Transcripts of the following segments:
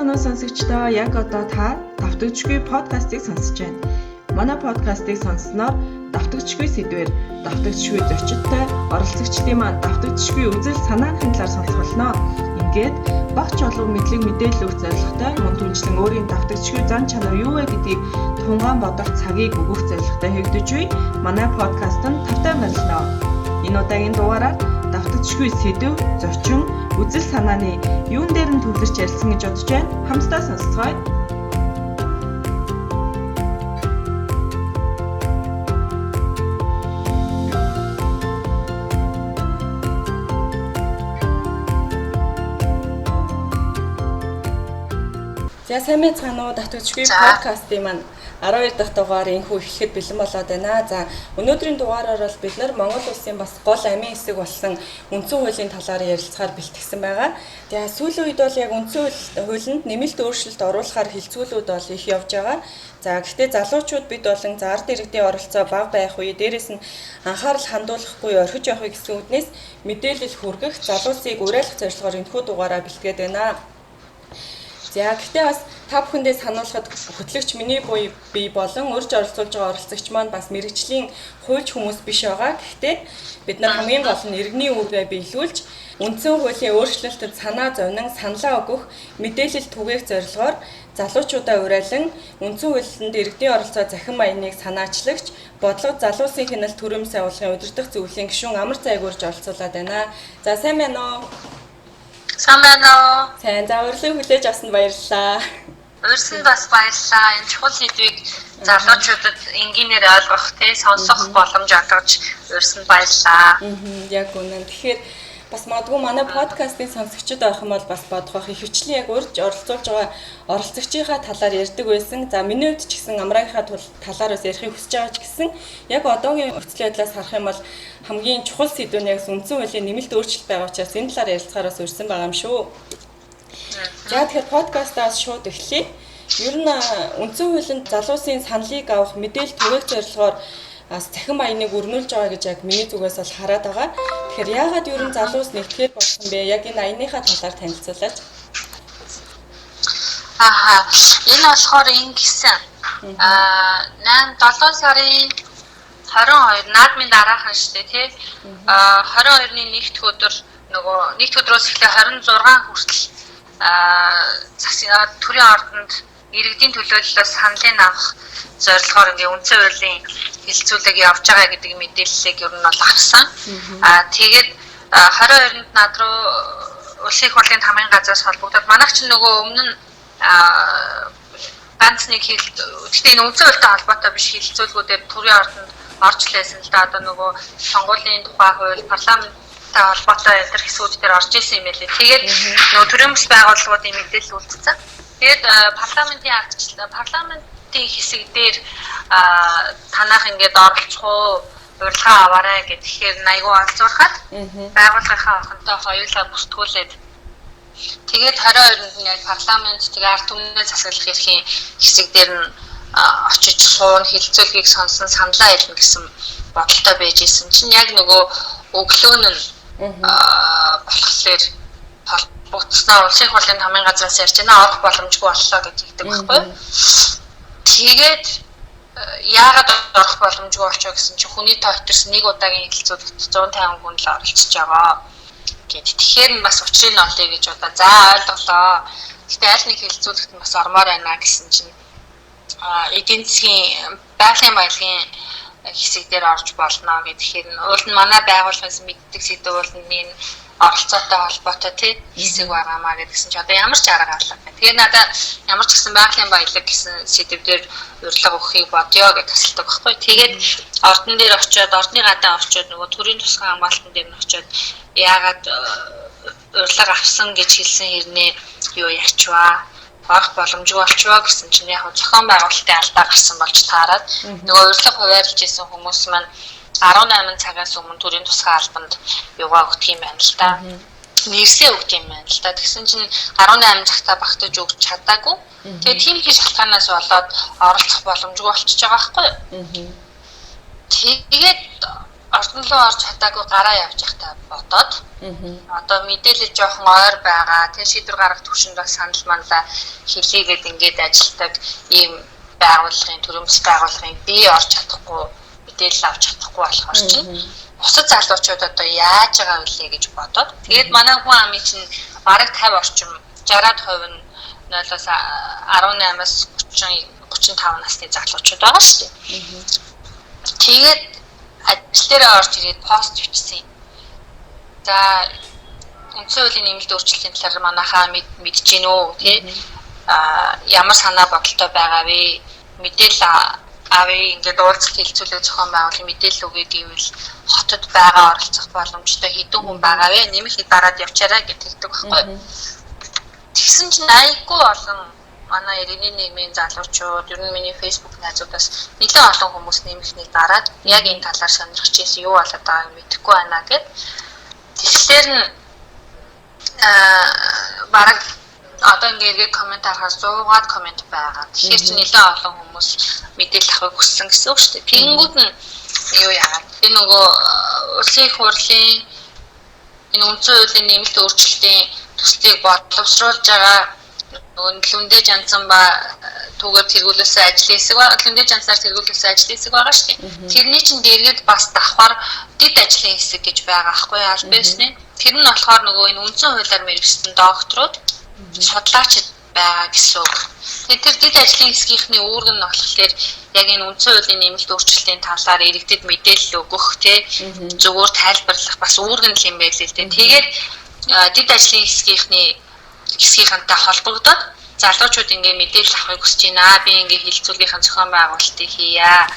соноо сонсогчдоо яг одоо та давтагдчгүй подкастыг сонсож байна. Манай подкастыг сонссноор давтагдчгүй сэдвээр давтагдчгүй зочидтой оролцогчдын маань давтагдчгүй үзэл санааны талаар сонсох болно. Ингээд багц чулуу мэдлэг мэдээлэл өгөх зорилготой мөн түнчлэн өөрийн давтагдчгүй зан чанар юу вэ гэдгийг тунгаан бодох цагийг өгөх зорилготой хэвдэж буй манай подкаст нь тавтай байна. Энэ удаагийн дугаараар давтагдчгүй сэдв, зочин, үзэл санааны юун дээр нь төвлөрч ярилцсан гэж бодож байна. Хамтдаа сонсцгоё. За сайн мэцгаана уу давтагдчгүй подкастын маань 12 дахь дугаар энхүү эхлэхэд бэлэн болоод байна. За өнөөдрийн дугаараар бол бид нар Монгол улсын бас гол амийн хэсэг болсон үндсэн хуулийн талаар ярилцахаар бэлтгэсэн байгаа. Тэгээ сүүлийн үед бол яг үндсэн хуулинд нэмэлт өөрчлөлт оруулахаар хилцүүлүүд бол их явж байгаа. За гэхдээ залуучууд бид болон ард иргэдийн оролцоо бага байх үе дээрээс нь анхаарал хандуулахгүй орхиж явахыг гэсэн үднээс мэдээлэл хүргэх залуусыг уриалгах зорилгоор энэхүү дугаараа бэлтгээд байна. За гэхдээ бас та бүхэндээ сануулхад хөтлөгч миний буй би болон урьж оролцуулж байгаа оролцогч маань бас мэрэгжлийн хуульч хүмүүс биш байгаа. Гэхдээ бид нар хамгийн гол нь иргэний үүргээ биелүүлж үндсэн хуулийн өөрчлөлтөд санаа зовнин саналаа өгөх мэдээлэл түгээх зорилгоор залуучуудаа уриалан үндсэн хуулинд иргэдийн оролцоо захин маяныг санаачлагч бодлого залуусын хяналт төрөм сайуулгын удирдах зөвлөлийн гишүүн Амар Зайгуурж оролцуулаад байна. За сайн байна уу? Самбано. Сайн за урилгыг хүлээж авсанд баярлалаа. Урьсанд бас баярлалаа. Энэ чухал сэдвийг залуучуудад энгийнээр ойлгох, сонсох боломж олгож урьсанд баярлалаа. Яг үнэн. Тэгэхээр бас магадгүй манай подкастын сонсогчид байх юм бол бас бодох их хвчлэн яг урьж оролцуулж байгаа оролцогчийнхаа талаар ярьдаг байсан. За миний хувьд ч гэсэн Амраагийнхаа талаар бас ярихыг хүсэж байгаа ч гэсэн яг одоогийн нөхцөл байдлаас харах юм бол хамгийн чухал сэдв нь яг үндсэн хуулийн нэмэлт өөрчлөлт байгаа учраас энэ талаар ярилцахаар бас урьсан байгаа юм шүү. За тэгэхээр подкастаас шууд эхлэе. Ер нь үндсэн хуулинд залуусын саналыг авах мэдээлэл түгээх зорилгоор захин маяныг өрнүүлж байгаа гэж яг миний зүгээс бол хараад байгаа. Тэгэхээр яагаад ер нь залуус нэгтгэхээр болсон бэ? Яг энэ аяныхаа талаар танилцуулаач. Энэ болохоор ингэсэн. 7 сарын 22 наадмын дараахан шүү дээ тий. 22-ны нэгд өдөр нөгөө нэгд өдрөөс эхлээ 26 хүртэл засгийн төрийн ордонд иргэдийн төлөөллөөс саналын авах зорилгоор ингээ үндсэн хуулийн хилцүүлэг явж байгаа гэдэг мэдээллийг ер нь бол авсан. Тэгээд 22-нд над руу улсын их хурлын хамгийн газраас холбогдоод манайх ч нөгөө өмнө нь ганц нэг гэхдээ энэ үндсэн хуультай холбоотой биш хилцүүлгүүдээр төрийн ордонд орж лээсэн л да одоо нөгөө сонгуулийн тухай хууль парламенттай холбоотой энэ хэсгүүд дээр орж исэн юм байлээ. Тэгээд нөгөө төрийн бас байгууллагуудын мэдээлэл үлдсэн. Тэгээд парламентын хэсэг дээр танах ингээд оролцох уу, урилга аваарай гэхээр айгүй анзуурхад байгууллагынхаа охинтой хоёулаа бүртгүүлээд тэгээд 22-нд нь яг парламент тэгээ ард түмнээ засаглах эрхийн хэсэг дээр нь очиж суун хилцүүлгийг сонсон саналаа хэлнэ гэсэн бодолтой байж исэн чинь яг нөгөө өглөө нь болохоор холбогдсноо улсын их хурлын хамгийн газраас ярьж байна орох боломжгүй боллоо гэж хэлдэг байхгүй. Тэгээд яагаад орох боломжгүй болчихоо гэсэн чинь хүний тооцоос нэг удаагийн хилцүүлэгт 150 хүн л оролцож байгаа гэд. Тэгэхээр бас учрыг нь олъё гэж удаа за ойлголоо. Гэтэ аль нэг хилцүүлэгт бас ормоор байна гэсэн чинь эдийн засгийн байгалийн баялагын хэсэг дээр орж болно гэхээр уул нь манай байгууллагаас мэддэг сэдв бол энэ оролцоотой холбоотой тий хэсэг байгаамаа гэдгсэн чи одоо ямар ч арга алга. Тэгээд надад ямар ч гэсэн байгалийн баялаг гэсэн сэдвээр урилга өгөхийг бодё гэж тасалдаг байхгүй. Тэгээд ордон дээр очиод ордны гадаа очиод нөгөө төрийн тусгай хамгаалтан дээр нь очиод яагаад урилга авсан гэж хэлсэн хэрнээ юу ярьчваа орох боломжгүй болчихвоо гэсэн чинь яг зохион байгуулалтын алдаа гарсан болж таарад нөгөө урилга хуваарлж исэн хүмүүс маань 18 цагаас өмнө төрийн тусгай албанд юугаа өгдөг юм байна л да. Нэрсээ өгдөг юм байна л да. Тэгсэн чинь 18 цагтаа багтаж өгч чадаагүй. Тэгээд тийм их шалтгаанаас болоод оролцох боломжгүй болчихж байгаа байхгүй юу? Тэгээд орчин руу орж чадаагүй гараа явж байхдаа бодоод одоо мэдээлэл жоохон ойр байгаа. Тэр шийдвэр гаргах төвшөнд бас санал манлаа хэлийгээд ингээд ажилтдаг ийм байгууллагын төрөмс байгууллагын би орж чадахгүй мэдээлэл авч чадахгүй болохоор чинь бусад залуучууд одоо яаж байгаа вэ гэж бодоод тэгээд манай хүн амын чинь бараг 50 орчим 60% нь 0-аас 18-аас 35 насны залуучууд байгаа шүү дээ. Тэгээд ажил дээр орж ирээд пост бичсэн. За үндсэн хуулийн нэмэлт өөрчлөлтийн талаар манайхаа мэдж гин үү тий? Ямар санаа бодолтой байгаа вэ? Мэдээлэл авъя ингээд уулзалт хэлцүүлэх зохион байгуулалтын мэдээлэл өгье гэвэл хотод байгаа оролцох боломжтой хэдэн хүн байгаа вэ? Нэмэлт дараад явчаарай гэж хэлдэг байхгүй. Тэгсэн чинь айгүй олон манай иргэний нийгмийн залуучууд ер нь миний Facebook найзуудаас нэлээд олон хүмүүс нэмэлтний дараад яг энэ талаар сонирхож ирсэн юу болоод байгааг мэдэхгүй байна гэд. Тэгэхээр нь бараг одоо ингээд коммент харахаар 100-аад коммент байгаа. Тэгэхээр чи нэлээд олон хүмүүс мэдээлэл авахыг хүссэн гэсэн үг шүү дээ. Тэнгүүд нь юу яагаад энэ нөгөө улсын их хурлын энэ үндсэн хуулийн нэмэлт өөрчлөлтийн төслийг боловсруулж байгаа нөгөө лүндэ жанцсан ба түүгээр тэргүүлсэн ажлын хэсэг ба лүндэ жанцаар тэргүүлсэн ажлын хэсэг байгаа шүү дээ. Тэрний чинь дэргэд бас давхар дэд ажлын хэсэг гэж байгаа аахгүй аль бисний. Тэр нь болохоор нөгөө энэ үндсэн хуулиар мэргэжсэн докторууд судлаачид байгаа гэсэн үг. Тэгээд тэр дэд ажлын хэсгийнхний үүрэг нь болохоор яг энэ үндсэн хуулийн нэмэлт өөрчлөлтийн талаар иргэдэд мэдээлэл өгөх тий зөвөр тайлбарлах бас үүрэг нь юм байл л дээ. Тэгээд дэд ажлын хэсгийнхэнтэй холбогдоод залуучууд ингээ мэдээлэл авахыг хүсэж байна. Би ингээ хилцүүлгийнхаа зохион байгуулалтыг хийя.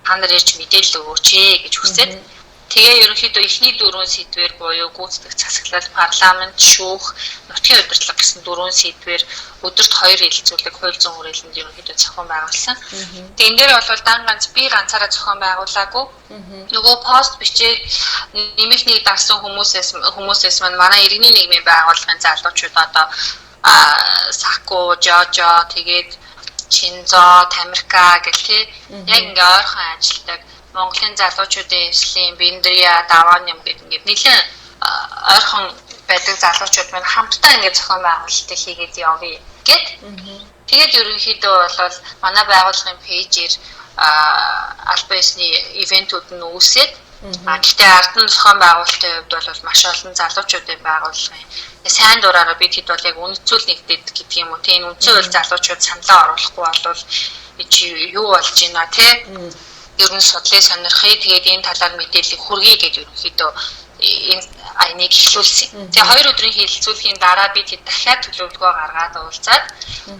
Та нар ирж мэдээлэл өгөөч гэж хүсээд тэгээ ерөнхийдөө эхний 4 сэдвэр буюу гүйцэтгэх засаглал, парламент, шүүх, нутгийн удирдлага гэсэн 4 сэдвэр өдөрт 2 хилцүүлэг хууль зүйн хүрээлэнд ерөнхийдөө зохион байгуулсан. Тэгээ энэ дээр бол дан ганц би ганцаараа зохион байгуулаагүй. Нөгөө пост бичээд нэмэлтнийг дарсан хүмүүсээс маань манай иргэний нийгмийн байгууллагын залуучууд одоо Сако, Жожо тэгээд Чинзо, Тамирка гэх тий яг ингээ ойрхон ажилтдаг Монголын залуучуудын эслийн Биндрия, Даван юм гэдэг ингээд нэлээд ойрхон байдаг залуучууд маань хамтдаа ингээд зохион байгуулалтыг хийгээд явъя гэд. Тэгээд ерөнхийдөө бол манай байгууллагын пэйжээр аль биесний ивентүүд нь үүсээд гэхдээ ард нь зохион байгуулалтын хувьд бол маш олон залуучуудын байгууллагын сайн дураараа бид хэд бол яг үнэцүүл нэгдээд гэдэг юм уу тийм үнцэн үйл залуучууд саналаа оруулахгүй бол чи юу болж байна тий ер нь судлыг сонирхъя тэгээд энэ талаар мэдээлэл хүргэе гэж ерөнхийдөө энэ айныг эхлүүлсэн. Тэгээ 2 өдрийн хилцүүлгийн дараа бид дахиад төлөвлөгөө гаргаад уулзаад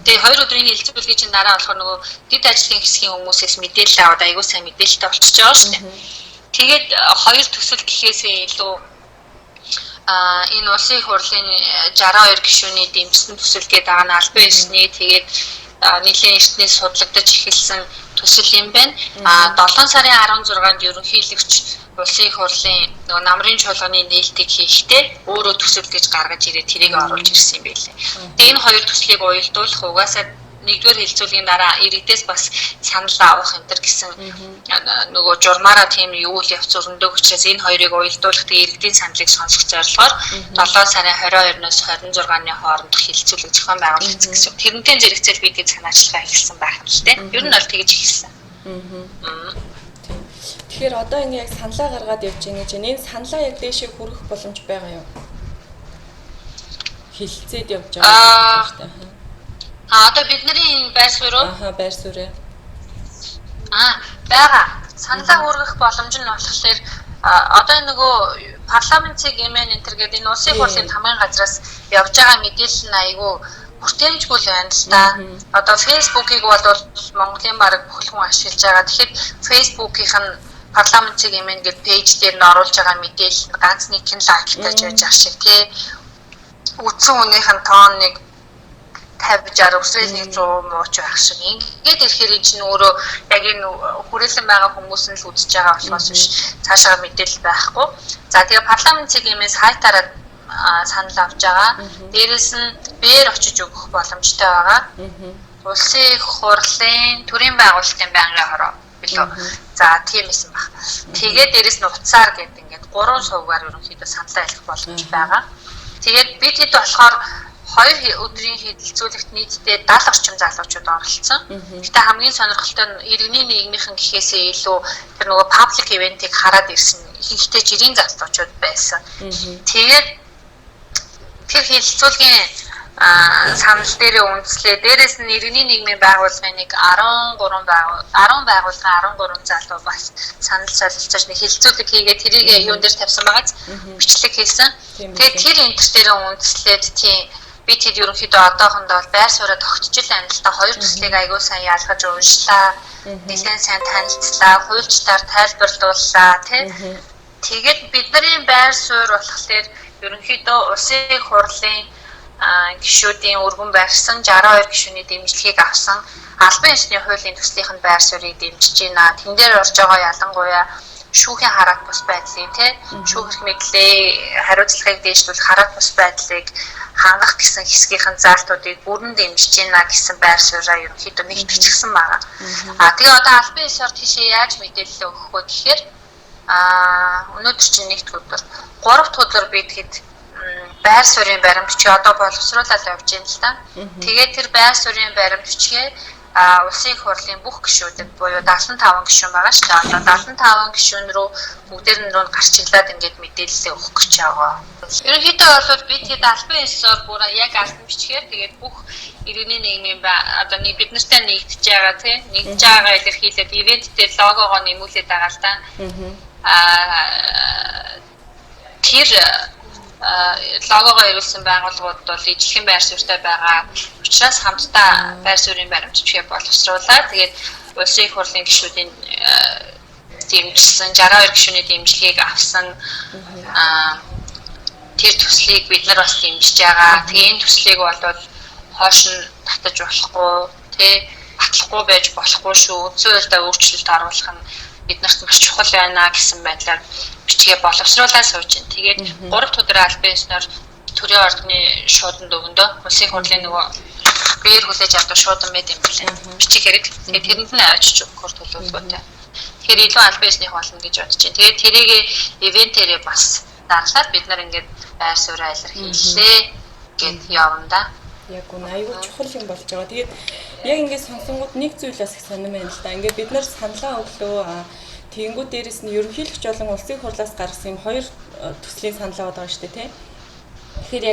тэгээ 2 өдрийн хилцүүлгийн чинь дараа болохоор нөгөө дэд ажлын хэсгийн хүмүүсээс мэдээлэл аваад аягүй сайн мэдээлэлтэй болчихж байгаа шүү дээ. Тэгээд 2 төсөл гэхээсээ илүү энэ улсын их хурлын 62 гишүүний дэмжсэн төсөл гэдэг байгаа нь албан ёсны тэгээд нийлэн эртнээс судлагдаж эхэлсэн төсөл юм байна. 7 сарын 16-нд ерөнхийлөгч улсын их хурлын нөгөө намрын чуулганы нээлтийг хийхдээ өөрөө төсөл гэж гаргаж ирээд тэрийг оруулж ирсэн юм байлээ. Тэгээ энэ хоёр төслийг уялдуулах угаасаа нэгдүгээр хилцүүлгийн дараа иргэдээс бас санал авах энэ төр гэсэн нөгөө журмаараа тийм юу л явц өрнөдөг учраас энэ хоёрыг уялдуулах тэгээ иргэдийн саналыг сонсох зорилгоор 7 сарын 22-ноос 26-ны хооронд хилцүүлэг зохион байгуулагдсан гэсэн. Тэрнтэй зэрэгцээл бид санаачлагаа эхэлсэн байх юм л те. Ер нь бол тэгж эхэлсэн. Тэгэхээр одоо энэ яг саналаа гаргаад явж байгаа чинь энэ саналаа яг дээшээ хүрэх боломж байгаа юу? Хилцээд явж байгаа юм байна. Одоо бидний байр суурь уу? Байр суурь. Бага. Саналаа хүргэх боломж нь болохоор одоо нөгөө парламентын гэмээр энэ төр гэдэг энэ улсын хурлын хамгийн газраас явж байгаа мэдээлэл нь айгүй бүртэмжгүй л байна л да. Одоо Facebook-ыг бол Монголын бараг бүх хүн ашиглаж байгаа. Тэгэхээр Facebook-ийнх нь парламентын гэмээр гэдэг пэйж дээр нь оруулж байгаа мэдээлэл ганц нэг хэн лайктаж байж ах шиг тий. Үтсэн хүнийх нь тоон нэг 50-60 өсвөл 100 мууч байх шиг. Ингээд ирэхээр энэ чинь өөрөө яг энэ хүрээлэн байгаа хүмүүс нь л үзэж байгаа болохоос биш цаашаа мэдээлэл байхгүй. За тэгээ парламентын гэмээс хайтараад санал авч байгаа. Дээрээс нь бээр очиж өгөх боломжтой байгаа. Улсын их хурлын төрийн байгуулалтын байнгын хороо билүү. За тийм эсэн баг. Тэгээд дээрэс нь уцаар гэдэг ингээд 3 сувгаар ерөнхийдөө саналаа хэлэх боломж байгаа. Тэгээд бид хэд болохоор 2 өдрийн хідэлцүүлэгт нийтдээ 70 орчим залуучууд оролцсон. Гэтэ хамгийн сонирхолтой нь иргэний нийгмийнхэн гэхээсээ илүү тэр нөгөө public event-ийг хараад ирсэн ихэнхдээ жирийн залуучууд байсан. Тэгээд тэр хідэлцүүлгийн санал дээрээ үндэслээ. Дээрээс нь иргэний нийгмийн байгууллагын нэг 10 байгууллагын 13 залуу бас санал солилцож нэг хилцүүлэг хийгээд тэрийг юун дээр тавьсан байгааз бичлэг хийсэн. Тэгээд тэр энтер дээрээ үндэслээд тийм би тэд ерөнхийдөө одоохондоо бол байр сууриа тогтчихл амжилтаа 2 төслийг аягүй сайн ялгаж уншлаа. Нэлээд сайн танилцлаа, хуульчлаар тайлбарлууллаа тий. Тэгээд бидний байр суурь болохоор ерөнхийдөө улсын хурлын гишүүдийн өргөн барьсан 62 гишүүний дэмжлэгийг авсан албан ёсны хуулийн төслийнх нь байр суурийг дэмжиж байна. Тэн дээр орж байгаа ялангуяа шүүхийн хараат бус байдлын тий шүүх мэдлээ хариуцлагыг дээшлүүлэх хараат бус байдлыг хангах гэсэн хэсгийнхэн заалтуудыг бүрэн дэмжиж байна гэсэн байр сууриа ерөнхийдөө нэгтгэчихсэн байна. Тэгээ одоо албан ёсоор тийшээ яаж мэдээлэл өгөх вэ гэхээр өнөөдөр чинь нэгд өдөр 3 дахь өдөр бид хэд байр суурийн баримт бичгээ одоо боловсруулаад явж байна л да. Тэгээд тэр байр суурийн баримт бичгээ улсын их хурлын бүх гишүүдэд буюу 75 гишүүн байгаа шүү дээ. Одоо 75 гишүүн рүү бүгдээр нь рүү гарч ирлээд ингээд мэдээлэл өгөх гэж байгаа. Ерөнхийдөө бол бид хэд албан ёсоор бүр яг албан бичгээр тэгээд бүх иргэний нийгмийн одоо бид нартай нэгдэж байгаа тийм нэгдэж байгаа илэрхийлээд ивент дээр логогоо нэмүүлээд байгаа л да. Тэр логогоо ирүүлсэн байгууллагууд бол ижлэхэн байр суурьтай байгаа учраас хамтдаа байр суурийн баримт бичгээ боловсруулаад тэгээд улсын их хурлын гишүүдийн дэмжсэн 62 гишүүний дэмжлэгийг авсан тэр төслийг бид нар бас дэмжиж байгаа. Тэгээ энэ төслийг бол хойш нь татаж болохгүй тий батлахгүй байж болохгүй шүү. Үндсэн хуульдаа өөрчлөлт оруулах нь биднэрт маш чухал байна гэсэн байдлаар бичгээ боловсруулаад сууж байна. Тэгээд 3 дахь өдөр албан ёсноор төрийн ордны шууданд өгөндөө улсын их хурлын нөгөө биеэр хүлээж авдаг шуудан байд юм билээ. Бичих хэрэг. Тэгээд тэрэнд нь авчиж өгөхөөр төлөвлөгөөтэй. Тэгэхээр илүү албан ёсных болно гэж бодож байна. Тэгээд тэрийг ивентээрээ бас дараалал бид нар ингээд байр суурь илэрхийллээ гэд явна да. Яг үнэ аюул чухал юм болж байгаа. Тэгээд яг ингээд сонсонгууд нэг зүйл бас их сонирм байна л да. Ингээд бид нар саналаа өглөө тэгэнгүүт дээрэс нь ерөнхийлөгч болон улсын хурлаас гаргасан юм 2 төслийн саналаа байгаа шүү дээ тий. Тэгэхээр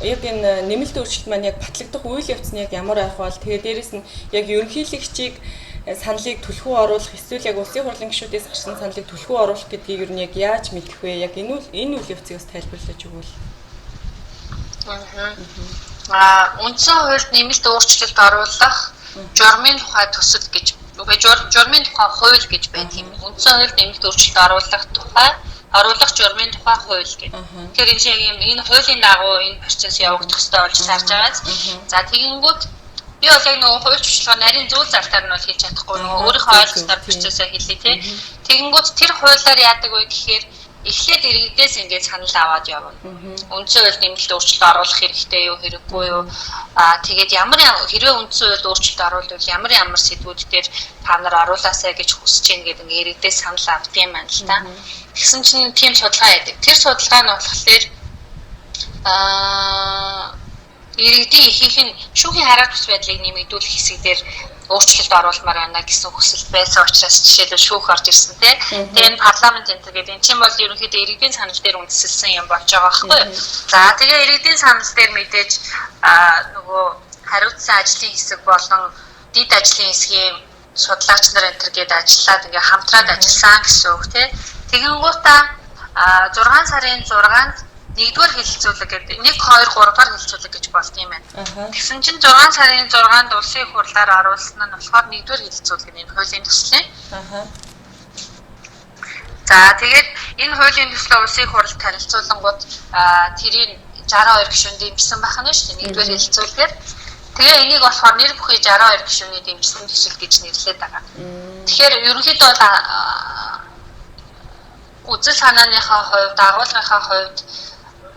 яг энэ нэмэлт өөрчлөлт маань яг батлагдах үйл явц нь яг ямар байх вэ? Тэгээд дээрэс нь яг ерөнхийлөгчийг саналыг түлхүү оруулах эсвэл яг улсын хурлын гишүүдээс гарсан саналыг түлхүү оруулах гэдгийг юу яг яаж мэдэх вэ? Яг энэ үйл явцыг бас тайлбарлаж өгвөл. Үндсэн хуульд нэмэлт өөрчлөлт оруулах журмын тухай төсөл гэж журмын тухай хууль гэж байдаг юм. Үндсэн хуульд нэмэлт өөрчлөлт оруулах журмын тухай хууль гэдэг. Тэгэхээр энэ хуулийн дагуу энэ процесс явагдах ёстой болж тарж байгаас. За тэгэнгүүт би бол яг нөгөө хууль туршлага нарийн зүйл залтаар нь бол хийж чадахгүй нөгөө өөрийнхөө ойлголтоор процессыг хэлье тий. Тэгэнгүүт тэр хуулиар яадаг вэ гэхээр эхлээд иргэдээс ингээд санал аваад явна. Үндсэн хуульд нэмэлт өөрчлөлт оруулах хэрэгтэй юу хэрэггүй юу? Тэгээд хэрвээ үндсэн хуульд өөрчлөлт оруулвал ямар сэдвүүд дээр та нар оруулаасай гэж хүсэж байна гэдэг ингээд иргэдээс санал авдаг юм байна л да. Тэгсэн чинь тийм судалгаа яадаг. Тэр судалгаа нь болохоор иргэдийн ихэнх нь шүүхийн хараат бус байдлыг нэмэгдүүлэх хэсэг дээр өөрчлөлт оруулмаар байна гэсэн хүсэл байсан учраас жишээлбэл шүүх орж ирсэн тий. Тэгээ энэ парламент энэ гэдэг энэ чинь бол ерөнхийдөө иргэдийн санал дээр үндэслэсэн юм болж байгаа байхгүй юу. За тэгээ иргэдийн санал дээр мэдээж нөгөө хариуцсан ажлын хэсэг болон дид ажлын хэсгийн судлаач нар энэ төр гээд ажиллаад ингээ хамтраад ажилласан гэсэн үг тий. Тэгэнгүүтээ 6 сарын 6-нд 1-р хэлэлцүүлэг гэдэг 1 2 3 дахь хэлэлцүүлэг гэж болт юм байна. Тэгсэн чинь 6 сарын 6-нд улсын их хурлаар оруулсан нь болохоор 1-р хэлэлцүүлэг энэ хуулийн төслийн. За тэгээд энэ хуулийн төслөө улсын их хурлд танилцуулангууд тэрийг 62 гишүүн дэмжсэн байх нь шүү дээ 1-р хэлэлцүүлгээр. Тэгээ энийг болохоор нэр бүхий 62 гишүүний дэмжсэн төсөл гэж нэрлэдэг байгаа. Тэгэхээр ерөнхийдөө үзэл санааныхаа хувьд, агуулгынхаа хувьд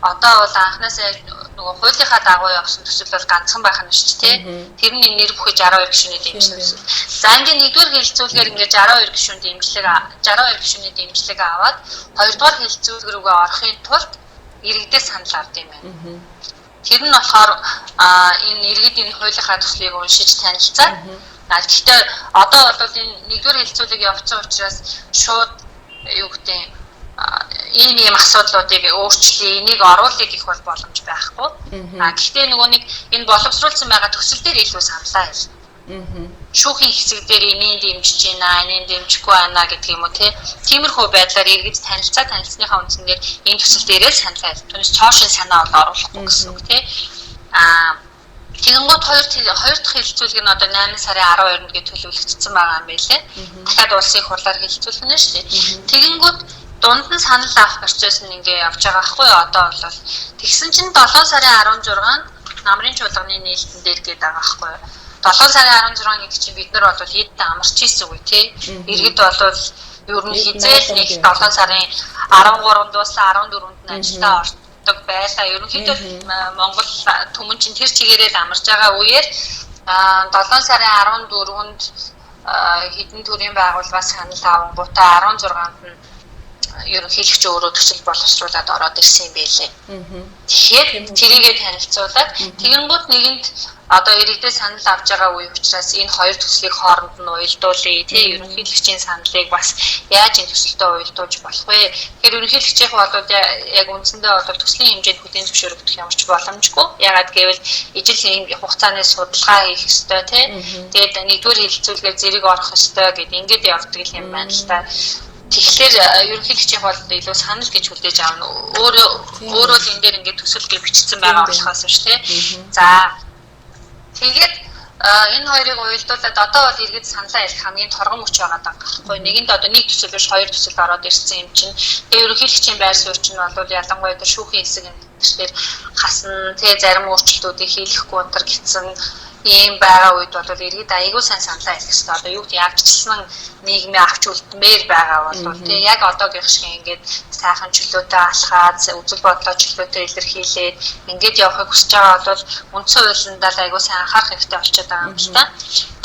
одоо бол анхнаасаа нөгөө хуулийнхаа дагуу явсан төсөл бол ганцхан байх нь шүү дээ. Тэр нь нэр бүхий 62 гишүүний дэмжлэг төсөл. За ингээд нэгдүгээр хэлэлцүүлгээр ингээд 62 гишүүний дэмжлэг аваад хоёрдугаар хэлэлцүүлэг рүүгээ орохын тулд иргэдээ санал авд юм байна. Тэр нь болохоор энэ иргэд энэ хуулийнхаа төслийг уншиж танилцаад гэхдээ одоо бол энэ нэгдүгээр хэлэлцүүлэг явуулсан учраас шууд юу гэдэг ийм асуудлуудыг өөрчлөе, энийг оруулъя гэх бол боломж байхгүй. Гэхдээ нөгөө нэг энэ боловсруулсан байгаа төсөл дээр илүү саналаа хэл. Шүүхийн хэсэг дээр энийг дэмжиж байна, энийг дэмжихгүй байна гэдэг юм уу тиймэрхүү байдлаар иргэд танилцсныхаа үндсээр энэ төсөл дээрээ саналаа хэл. Түүнээс цоошин санаа бол оруулахгүй гэсэн үг Тэгэнгүүт хоёр дахь хэлэлцүүлэг нь одоо 8 сарын 12-нд гэж төлөвлөгдсөн байгаа юм байлээ. Дахиад улсын их хурлаар хэлэлцүүлэх нь шүү дээ. Тэгэнгүүт дунд нь санал авах процесс нь ингээ явж байгаа байхгүй одоо бол тэгсэн чинь 7 сарын 16-нд намрын чуулганы нээлтэн дээр гээд байгаа байхгүй 7 сарын 16 гэдэг чинь бид нар бол хэд амарч ийсэн үе тий иргэд бол ер нь хизээл нэг 7 сарын 13-нд дууссан 14-нд нь ажилдаа ордог байлаа ерөнхийдөө Монгол түмэн чинь тэр чигээрээ амарч байгаа үеэр 7 сарын 14-нд хэдэн төрлийн байгууллагаас санал авангуудаа 16-нд нь ерөнхийлөгч өөрөө төсөл боловсруулаад ороод ирсэн юм байлээ. Тэгэхээр тэрийгээ танилцуулаад тэгэнгүүт нэгэнд одоо иргэдээ санал авч байгаа үе учраас энэ хоёр төслийг хооронд нь уялдуулъя тий ерөнхийлөгчийн саналыг бас яаж энэ төсөлтөд уялдуулж болох вэ? Тэгэхээр ерөнхийлөгчийн бол яг үндсэндээ бол төслийн хэмжээнд бүтээн зөвшөөрөгдөх ямарч боломжгүй. Ягаад гэвэл ижил хугацааны судалгаа хийх ёстой тий. Тэгээд нэгдүгээр хэлэлцүүлгээр зэрэг орох ёстой гэдэг ингээд явдаг юм байна л та. Тэгэхээр ерөнхийлөгчийн бол илүү санал гэж хүлээж авна. Өөрөө л энэ дээр ингээд төсөл гэж бичсэн байгаа болохоос шүү дээ. За тэгээд энэ хоёрыг уялдуулаад одоо бол иргэд саналаа хэлэх хамгийн торгон мөч байгаа даа байхгүй. Нэгэнд одоо нэг төсөл биш хоёр төсөл ороод ирсэн юм чинь. Тэгээ ерөнхийлөгчийн байр суурь чинь бол ялангуяа шүүхийн хэсэг энэ хасна. Тэгээ зарим өөрчлөлтүүдийг хийхгүй өнтер гитсэн ийм байгаа үед бол иргэд аягүй сайн саналаа хэлэх хэрэгтэй. Одоо юу гэдэг ягчлсан нийгмийн авч үлдмээр байгаа бол тэгээ яг одоогийн шиг ингээд сайхан чөлөөтэй алхаад үзэл бодлоо чөлөөтэй илэрхийлээд ингээд явахыг хүсэж байгаа бол үндсэн хуулиндаа аягүй сайн анхаарах хэрэгтэй болчиход байгаа юм л та.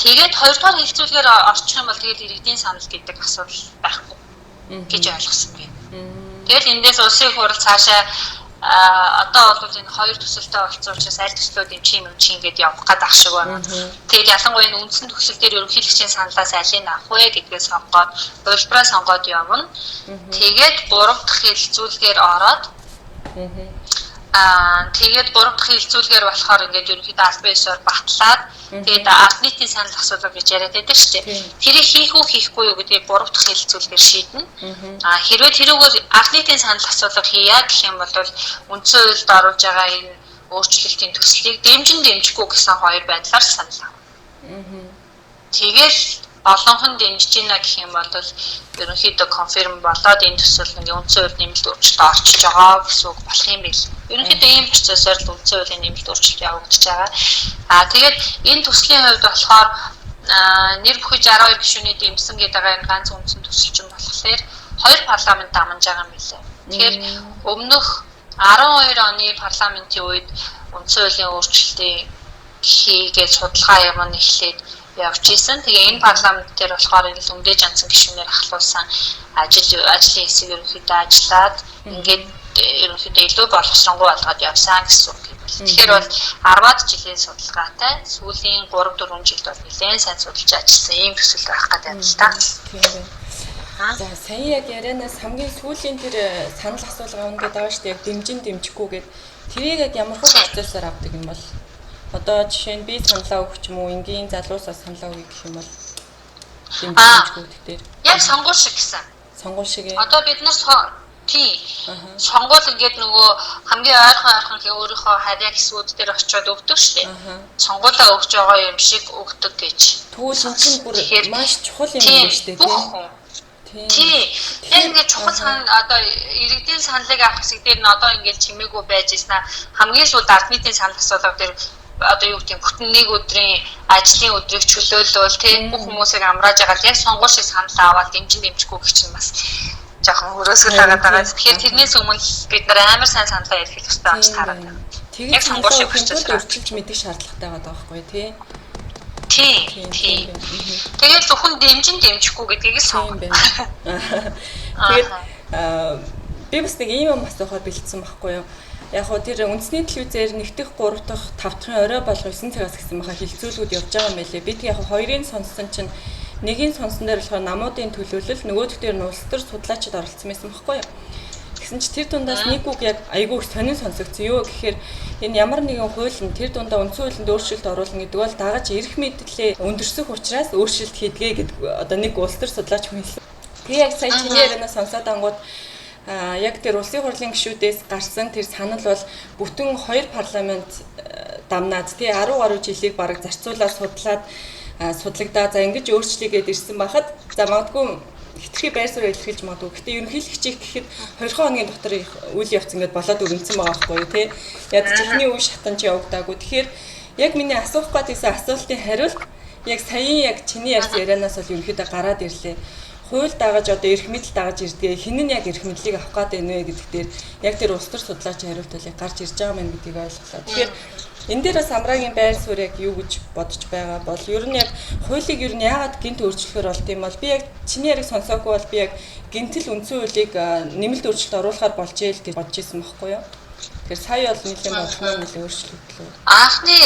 Тэгээд хоёрдугаар хэлэлцүүлгээр орчих юм бол тэгээд иргэдийн санал гэдэг асуудал байхгүй гэж ойлгосон би. Тэгэл эндээс улсын их хурл цаашаа одоо бол энэ хоёр төсөлтэй болцсон учраас аль төслөө дэмжих юм чи ингээд явах гээд ах шиг байна. Тэгээд ялангуяа энэ үндсэн төсөл дээр ерөнхийлөгчийн саналаас алийг авах вэ гэдгээ сонгоод хувилбараа сонгоод явна. Тэгээд 3 дахь хэлэлцүүлгээр ороод тэгээд 3 дахь хэлэлцүүлгээр болохоор ингээд ерөнхийдөө аль биесээр батлаад тэгээд ард нийтийн санал асуудал гэж яриад байдаг шүү дээ. Тэрийг хийх үү хийхгүй юу гэдгийг 3 дахь хэлэлцүүлгээр шийднэ. Хэрвээ тэрүүгээр ард нийтийн санал асуудал хийя гэх юм бол үндсэн хуульд оруулж байгаа энэ өөрчлөлтийн төслийг дэмжихгүй гэсэн хоёр байдлаар санал авна. Тэгэл олонхон дэмжиж байна гэх юм бол ерөнхийдөө конфирм болоод энэ төсөл нэг үндсэн хууль нэмэлт өөрчлөлт орчиж байгаа гэсэн үг болох юм биш. Ерөнхийдөө ийм процессор л үндсэн хуулийн нэмэлт өөрчлөлт явагдаж байгаа. Тэгээд энэ төслийн хувьд болохоор нэр бүхий 62 гишүүний дэмжсэн гэдэг энэ ганц үндсэн төсөлчин болохоор хоёр парламент дамжиж байгаа юм билээ. Тэгэхээр өмнөх 12 оны парламентийн үед үндсэн хуулийн өөрчлөлтийг хийгээд судалгаа юм эхлээд явж исэн. Тэгээ энэ парламент дээр болохоор энэ өмдөө жанцсан гишүүнээр ахлуулсан ажлын хэсэг ерөнхийдөө ажиллаад ингээд ерөнхийдөө илүү боловсронгуй болгоод явсан гэсэн үг юм байна. Тэгэхээр бол 10-аад жилийн судалгаатай сүүлийн 3-4 жилд бол нэлээд сайн судалж ажилласан ийм төсөл байх гэдэг юм л та. Тийм байна. За сая яг ярианаас хамгийн сүүлийн тэр санал асуулга ингээд байгаа шүү дээ. Яг дэмжихгүй гэд тэрийг яг ямар хөө процессор авдаг юм бол одоо жишээ нь би саналаа өгч юм уу энгийн залуусаас саналаа өгье гэх юм бол дэмжихгүй дээр яг сонгуул шиг гэсэн. Сонгуул шиг. Одоо бид нар сонгуул ингээд нөгөө хамгийн ойрхон өөрийнхөө харьяа хэсгүүд дээр очиод өгдөг шүү дээ. Сонгуулаа өгч байгаа юм шиг өгдөг гэж. Тэгвэл энэ чинь бүр маш чухал юм байна шүү дээ. Тийм. Яг ингээд чухал санал одоо иргэдийн саналыг авах хэсэг дээр нь одоо ингээд чимээгүй байж ийснэ хамгийн сүүлд ард нийтийн санал асуулга дээр одоо юу гэдэг бүтэн нэг өдрийн ажлын өдрийг чөлөөлөл тийм бүх хүмүүсийг амрааж байгаа яг сонгуул шиг санал аваад дэмжихгүй гэх чинь бас жоохон өрөөсгөл байгаа даа. Тэгэхээр тэрнээс өмнө бид нар амар сайн саналаа ярих хэрэгтэй болж тараад байна. тэгээд саналаа өөрчилж мэдэх шаардлагатай байгаа байхгүй тий. Тийм. Тэгээд зөвхөн дэмжихгүй гэдгийг л сонгоно. Тэгээд би бас нэг юм асуухаар бэлдсэн байхгүй юу? Яг хоо тэр үндэсний телевизээр нэгдэх 3 дахь 5 дахь орой болго 9 цагаас гэсэн маха хилцүүлгүүд явж байгаа юм байлээ. Бид яг хоёрын сонссон чинь нэгийн сонсон дээр болохоор намуудын төлөөлөл нөгөөх дээр нь улс төр судлаачид оролцсон байсан байхгүй юу? Гэсэн чи тэр дундаас нэг үг яг айгүй сонин сонсогдсон юу гэхээр энэ ямар нэгэн хууль нь тэр дундаа үндсэн хуулинд өөрчлөлт оруулна гэдэг бол дагаж эрх мэдлээ өндөрсөх учраас өөрчлөлт хийдгээ гэдэг одоо нэг улс төр судлаач хүн хэлсэн. Тэгээ яг сая чиний ярианаас сонсоод ангууд яг тэр улсын хурлын гишүүдээс гарсан тэр санал бол бүтэн 2 парламент дамнаад тий 10 гаруй жилийг бараг зарцуулаад судлагдаа за ингэж өөрчлөгээд ирсэн байхад за магадгүй хитрхи байр суурь илэрхийлж магадгүй. Гэхдээ ерөнхийлөгчийг гэхэд 2 хоногийн дотор үйл явц ингээд болоод өрнөсөн байгаа байхгүй юу тий. Яг чихний үе шатанч явагдаагүй. Тэгэхээр яг миний асуух гэсэн асуултын хариулт яг саяын яг чиний ярьсан ярианаас бол ерөнхийдөө гараад ирлээ. Хууль дагаж одоо эрх мэдэл дагаж ирдгээ хин нь яг эрх мэдлийг авах гээд байна вэ гэдэг дээр яг тэр улс төр судлаач хариулт бол яг гарч ирж байгаа юм гэдгийг ойлголоо. Тэгэхээр энэ дээр бас Амрагийн байр суурь яг юу гэж бодож байгаа бол ер нь яг хуулийг ер нь яагаад гинт өөрчлөхөр болд юм бол би яг чиний яриг сонсоогүй бол би яг гинтэл үндсэн хуулийг нэмэлт өөрчлөлт оруулахар болжээ л гэж бодож исэн байхгүй юу? Тэгэхээр сая бол нэлээд бодлоо нэлээд өөрчлөгдлөө. Анхны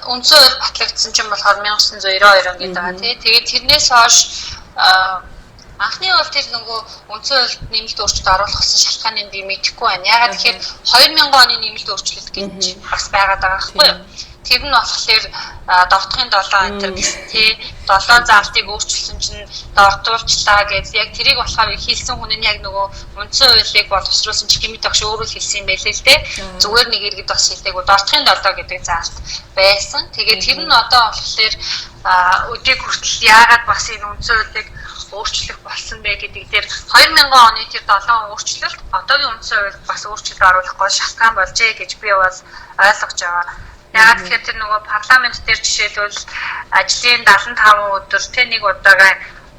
үндсэн хууль батлагдсан чинь болохоор 1992 он гэдэг байгаа тий. Тэгээд тэрнээс хойш анхны бол тэр нөгөө үндсэн хуульд нэмэлт өөрчлөлт оруулах гэсэн шалтгааныг би мэдэхгүй байна. Ягаад гэхээр 2000 оны нэмэлт өөрчлөлт гэж бас байгаад байгаа байхгүй юу? Тэр нь болохоор довтохын 7 энэ гэсэн тий 7 заалтыг өөрчилсөн чинь дортуулчлаа гэж яг тэрийг болохоор хийсэн хүн нь яг нөгөө үндсэн хуулийг боловсруулсан чихмэд багш өөрөө хэлсэн юм байлээ л дээ. Зүгээр нэг иргэд бас хэлдэг. Дортохын 7 гэдэг заалт байсан. Тэгээд тэр нь одоо болохоор өдийг хүртэл яагаад бас энэ үндсэн хуулийг өөрчлөх болсон бэ гэдэг дээр 2000 оны тэр 7 өөрчлөлт одоогийн үндсэн хуульд бас өөрчлөлт оруулахгүй шалтгаан болжээ гэж би бас ойлгож байгаа. Яагаад гэхээр тэр нөгөө парламент дээр жишээлбэл ажлын 75 өдөр тэ нэг удаагаа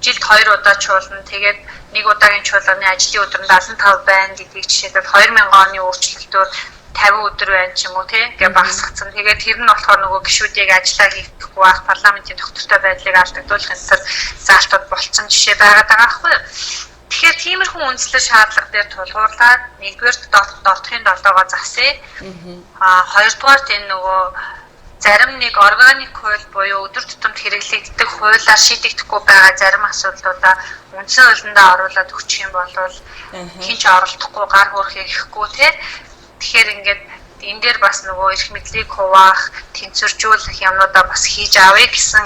жилд 2 удаа чуулна. Тэгээд нэг удаагийн чуулганы ажлын өдөр нь 75 байна гэдгийг жишээлбэл 2000 оны өөрчлөлтөөр 50 өдөр байна ч юм уу тэгээ багасгацсан. Тэгээд тэр нь болохоор нөгөө гишүүдийг ажиллаа хийхгүй байх парламентын тогтвортой байдлыг алдагдуулахын тулд заалтууд болцсон жишээ байгаад байгаа байхгүй юу. Тэгэхээр тиймэрхүү үндслэл шаардлага дээр тулгуурлаад нэгдүгээр дортохын 7-гоо засъя. Хоёрдугаарт энэ нөгөө зарим нэг органик хууль буюу өдөр тутамд хэрэглэгддэг хуулиар шийдэгдэхгүй байгаа зарим асуудлуудаа үндсэн хуулиндаа оруулаад өгчих юм бол хинч оролдохгүй гар хөрөх ихгүй тэгэхээр ингээд энэ дээр бас нөгөө эрх мэдлийг хуваах, тэнцвэржүүлэх юмнуудаа бас хийж авъя гэсэн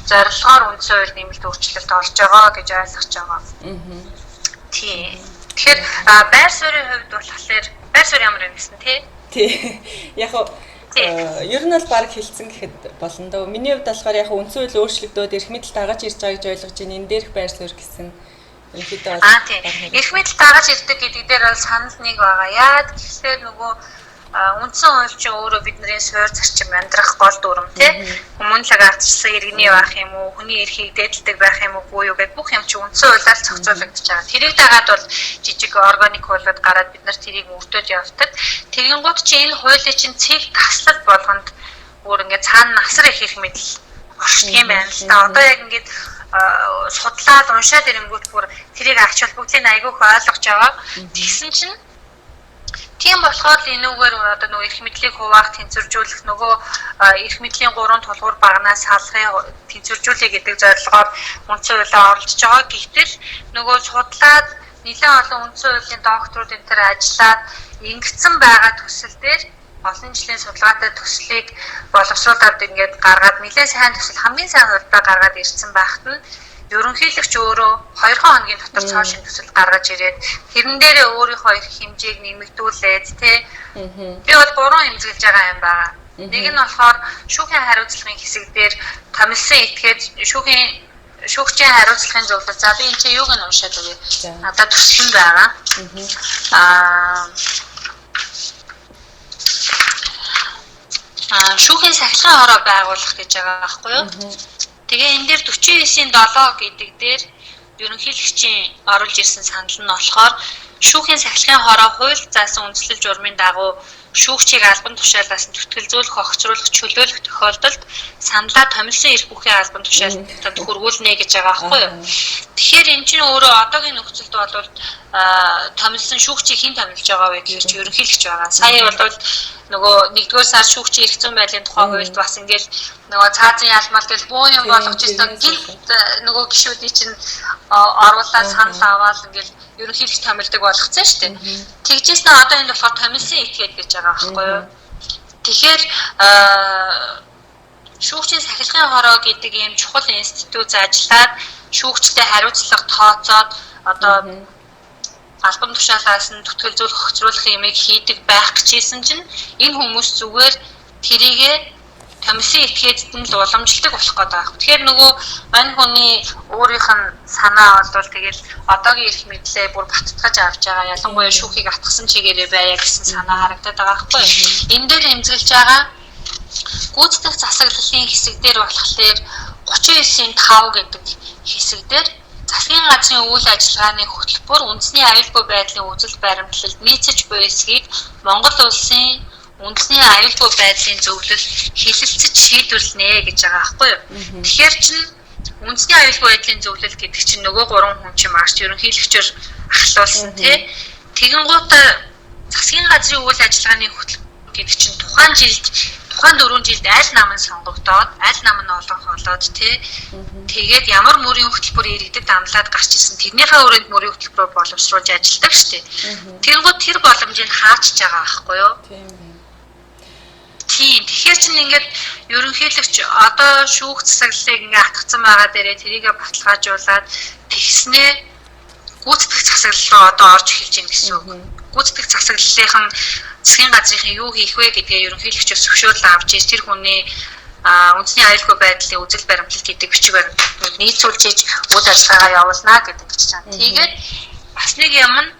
зорилгоор үндсэн хууль нэмэлт өөрчлөлт орж байгаа гэж ойлгож байгаа. Тийм. Тэгэхээр байр суурийн хувьд болохоор байр суурь ямар юм гэсэн тий? Яг ер нь бол баг хэлсэн гэхэд болно дөө. Миний хувьд болохоор яг үндсэн хууль өөрчлөгдөөд эрх мэдэл дагаж ирж байгаа гэж ойлгож байна. Энэ дээрх байр суурь гэсэн ерөнхийдөө тийм. Эрх мэдэл дагаж ирдэг гэдэг дээр бол санал нэг байгаа. Яагаад гэхээр нөгөө үндсэн хууль чинь өөрөө бидний суурь зарчим амьдрах гол дүрм тий. Хүмүүнлэг ардчилсан иргэний байх юм уу, хүний эрхийг дээдэлдэг байх юм уу юу гэдэг бүх юм чинь үндсэн хуулиар зохицуулагдаж байгаа. Тэрийг дагаад бол жижиг органик хуулиуд гараад бид нар тэрийг өртөөж явдаг. Тэгэнгუთ чи энэ хуулийн чинь цэг таслал болгонд өөр ингээд цаана насар их эрх мэдэл оршдог юм байна л да. Одоо яг ингээд судлаад уншаад ирэнгүүт бүр тэрийг ач холбогдлыг айгүйх ойлгож байгаа. Тэгсэн чинь тийм болохоор энүүгээр одоо нөгөө эрх мэдлийг хуваах, тэнцвэржүүлэх нөгөө эрх мэдлийн 3 тулгуур багнаас салахыг тэнцвэржүүлэх гэдэг зорилгоор үндсэн хуулиар оролцож байгаа. Гэвтэл нөгөө судлаад нэлээд олон үндсэн хуулийн докторууд энэ төр ажиллаад ингэсэн байгаа төсөл дээр олон жилийн судалгаатай төслийг боловсруулаад ингээд гаргаад нэлээд сайн төсөл хамгийн сайн хувьдаа гаргаад ирсэн байхад нь ерөнхийлөгч өөрөө 2 хоногийн дотор цоо шин төсөл гаргаж ирээд тэрэн дээрээ өөрийнхөө эрх хэмжээг нэмэгдүүлээд тий. Би бол 3 хэмжүүлж байгаа юм байна. Нэг нь болохоор шүүхийн хариуцлагын хэсэг дээр томилсон этгээд шүүгчийн хариуцлагын зөвлөл. За би энэ чинь юуг нь уншаад өгье. Надад төсөл байгаа. Шүүхийн сахилгын хороо байгуулах гэж байгаа байхгүй юу? Тэгээ энэ дээр 49-ийн 7 гэдэг дээр ерөнхийлөгчийн оруулж ирсэн санал нь болохоор шүүхийн сахилгын хороо хууль заасан үндслэл журмын дагуу шүүгчийг албан тушаалаас нь зүтгэлзүүлэх, огцруулах, чөлөөлөх тохиолдолд саналаа томилсон эрх бүхий албан тушаалтанд хүргүүлнэ гэж байгаа байхгүй юу. Тэгэхээр эн чинь өөрөө одоогийн нөхцөлд бол томилсон шүүгчийг хэн томилж байгаа вэ гэхээр чи ерөнхийлөгч байгаа. Сая бол нөгөө 1-р сар шүүгчийн эрх зүйн байдлын тухай хуульд бас ингээл нөгөө цаазын ялмал гэл буу юм болгож ирсэн гинт нөгөө гишүүдийн чинь оруулаад санал аваад ингээл ерөнхийлөгч томилдог болгоцсон шүү дээ. Тэгжээснэ одоо энэ болохоор томилсон этгээд гэж байгаа байхгүй юу. Тэгэхээр шүүгчийн сахилгын хороо гэдэг ийм чухал институт ажиллаад шүүгчтэй хариуцлага тооцоод одоо албан тушаалаас нь зүтгэлзүүлэх, огцруулах юмыг хийдэг байх гэжсэн чинь энэ хүмүүс зүгээр тэрийгэ томилсон этгээдд нь л уламжилдаг болох гэдэг. Тэгэхээр нөгөө мань хүний өөрийнх нь санаа бол тэгэл одоогийн эрх мэдлээ бүр баттгаж авч байгаа. Ялангуяа шүүхийг атгсан чигээрээ байя гэсэн санаа харагдаад байгаа байхгүй юу. Энэ дээр эмзэглэж байгаа гүйцэтгэх засаглалын хэсэг дээр болохоор 39.5 гэдэг хэсэг дээр засгийн газрын үйл ажиллагааны хөтөлбөр үндэсний аюулгүй байдлын үзэл баримтлалд нийцэж буй эсхийг Монгол улсын үндэсний аюулгүй байдлын зөвлөл хэлэлцэж шийдвэрлэнэ гэж байгаа байхгүй юу. Тэгэхээр чинь үндэсний аюулгүй байдлын зөвлөл гэдэг чинь нөгөө 3 хүн чинь марч ерөнхийлөгчөөр ахлуулсан тий. Тэгэн гуйта засгийн газрын үйл ажиллагааны хөтөлбөр гэдэг чинь тухайн 4 жилд аль нам нь сонгогдоод аль нам нь олон холоод тий. Тэгээд ямар мөрийн хөтөлбөр иргэдэд амлаад гарч ирсэн тэрнийхээ өрөөнд мөрийн хөтөлбөрөөр боловсруулж ажилладаг шүү дээ. Тэнгууд тэр боломжийг хаачж байгаа байхгүй юу? Тийм. Тэгэхээр чинь ингээд ерөнхийлөгч одоо шүүх засаглалыг ингээд атгацсан байгаа дээрээ тэрийгэ баталгаажуулаад тэгснээ гүйцэтгэх засаглал руу одоо орж эхэлж байна гэсэн үг. Гүйцэтгэх засаглалын засгийн газрын юу хийх вэ гэдгээ ерөнхийлөгчөөс зөвшөөрөл авч иж тэр хүний үндэсний аюулгүй байдлын үзэл баримтлал гэдэг бичиг баримтыг нийцүүлж үйл ажиллагаагаа явуулнаа гэдэг гэж байна. Тэгээд бас нэг юм нь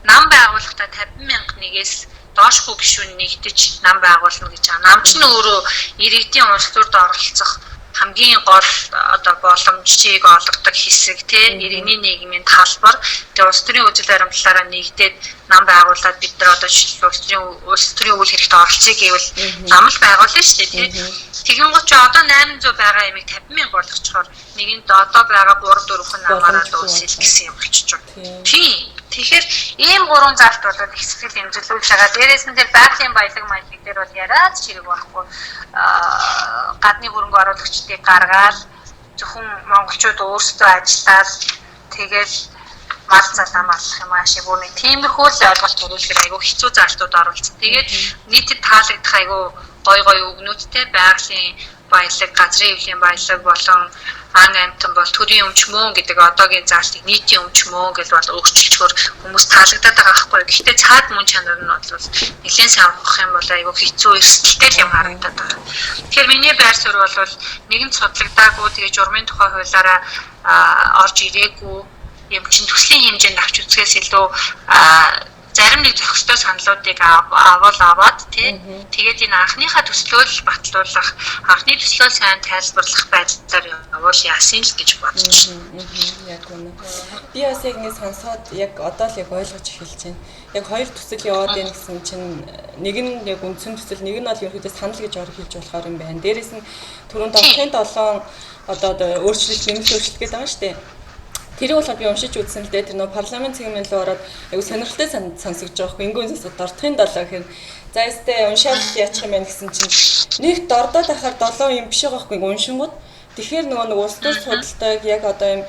нам байгуулахдаа 50,000-ээс доошгүй гишүүн нэгдэж нам байгуулна гэж байгаа. Нам ч нь өөрөө иргэдийн улс төрд оролцох хамгийн гол одоо боломжийг олгодог хэсэг тийм иргэний нийгмийн талбар. Тэгээ улс төрийн үзэл баримтлалаараа нэгдээд нам байгуулад бид нар одоо улс төрийн үйл хэрэгт оролцъё гэвэл нам л байгуулна шүү дээ тийм. Тэгэн гоч одоо 800 байгаа ямиг 50,000 болгочхоор нэгэнд одоо байгаа 3-4 хүн намаараа дуусэл гэсэн юм болчихж байгаа. Тийм. Тэгэхээр ийм 3 залт бол их сэтгэл эмзэглүүлж байгаа. Дээрээс нь тэр байгалийн баялаг дээр бол яриад чирэг байхгүй. Гадны хөрөнгө оруулагчдыг гаргаад зөвхөн монголчууд өөрсдөө ажиллаад тэгээд мал залам алах юм аашиг бүр нэг тиймэрхүү л ойлголт төрүүлэхээр айгүй хэцүү залтууд оруулсан. Тэгээд нийтэд таалагдах айгүй гой үгнүүдтэй байгалийн баялаг, газрын эвлийн баялаг болон ан амтан бол төрийн өмч мөн гэдэг одоогийн залтыг нийтийн өмч мөн гэж бол өөрчилчгөр хүмүүс таалагдаад байгаа байхгүй. Гэхдээ цаад мөн чанар нь бол нэлээд сайн авах юм бол айгүй хэцүү эрсдэлтэй юм харагдаад байгаа. Тэгэхээр миний байр суурь бол нэгэн судлагдаагүй тэгээ журмын тухай хуулиараа орж ирээгүй юм чин төслийн хэмжээнд авч үзэхээс илүү зарим нэг зохистой саналуудыг аваад тэгээд энэ анхныхаа төслөө л батлуулах, анхны төслөө сайн тайлбарлах байдлаар явуул яасан л гэж бодож байна. Яг үнэ. Би бас яг ингэ сонсоод яг одоо л яг ойлгож эхэлж байна. Яг хоёр төсөл яваад байна гэсэн чинь нэг нь яг үндсэн төсөл, нэг нь бол ерөнхийдөө санал гэж орхилж болохоор юм байна. Дээрээс нь түрүүнд 7 одоо өөрчлөлт нэмэлт өөрчлөлт гэдэг байгаа шүү дээ. Тэрийг бол би уншиж үзсэн л дээ. Тэр нөө парламент цэгмэн рүү ороод айгу сонирхолтой сонсогдож байгаа хгүй. Ингийн зүйлс дордохын 7 гэхээр за ястэй уншаал яачих юм байна гэсэн чинь нэг дордоод ахаар 7 юм биш байгаа хгүй уншингууд. Тэгэхээр нөгөө нэг улс төр судалдаг яг одоо юм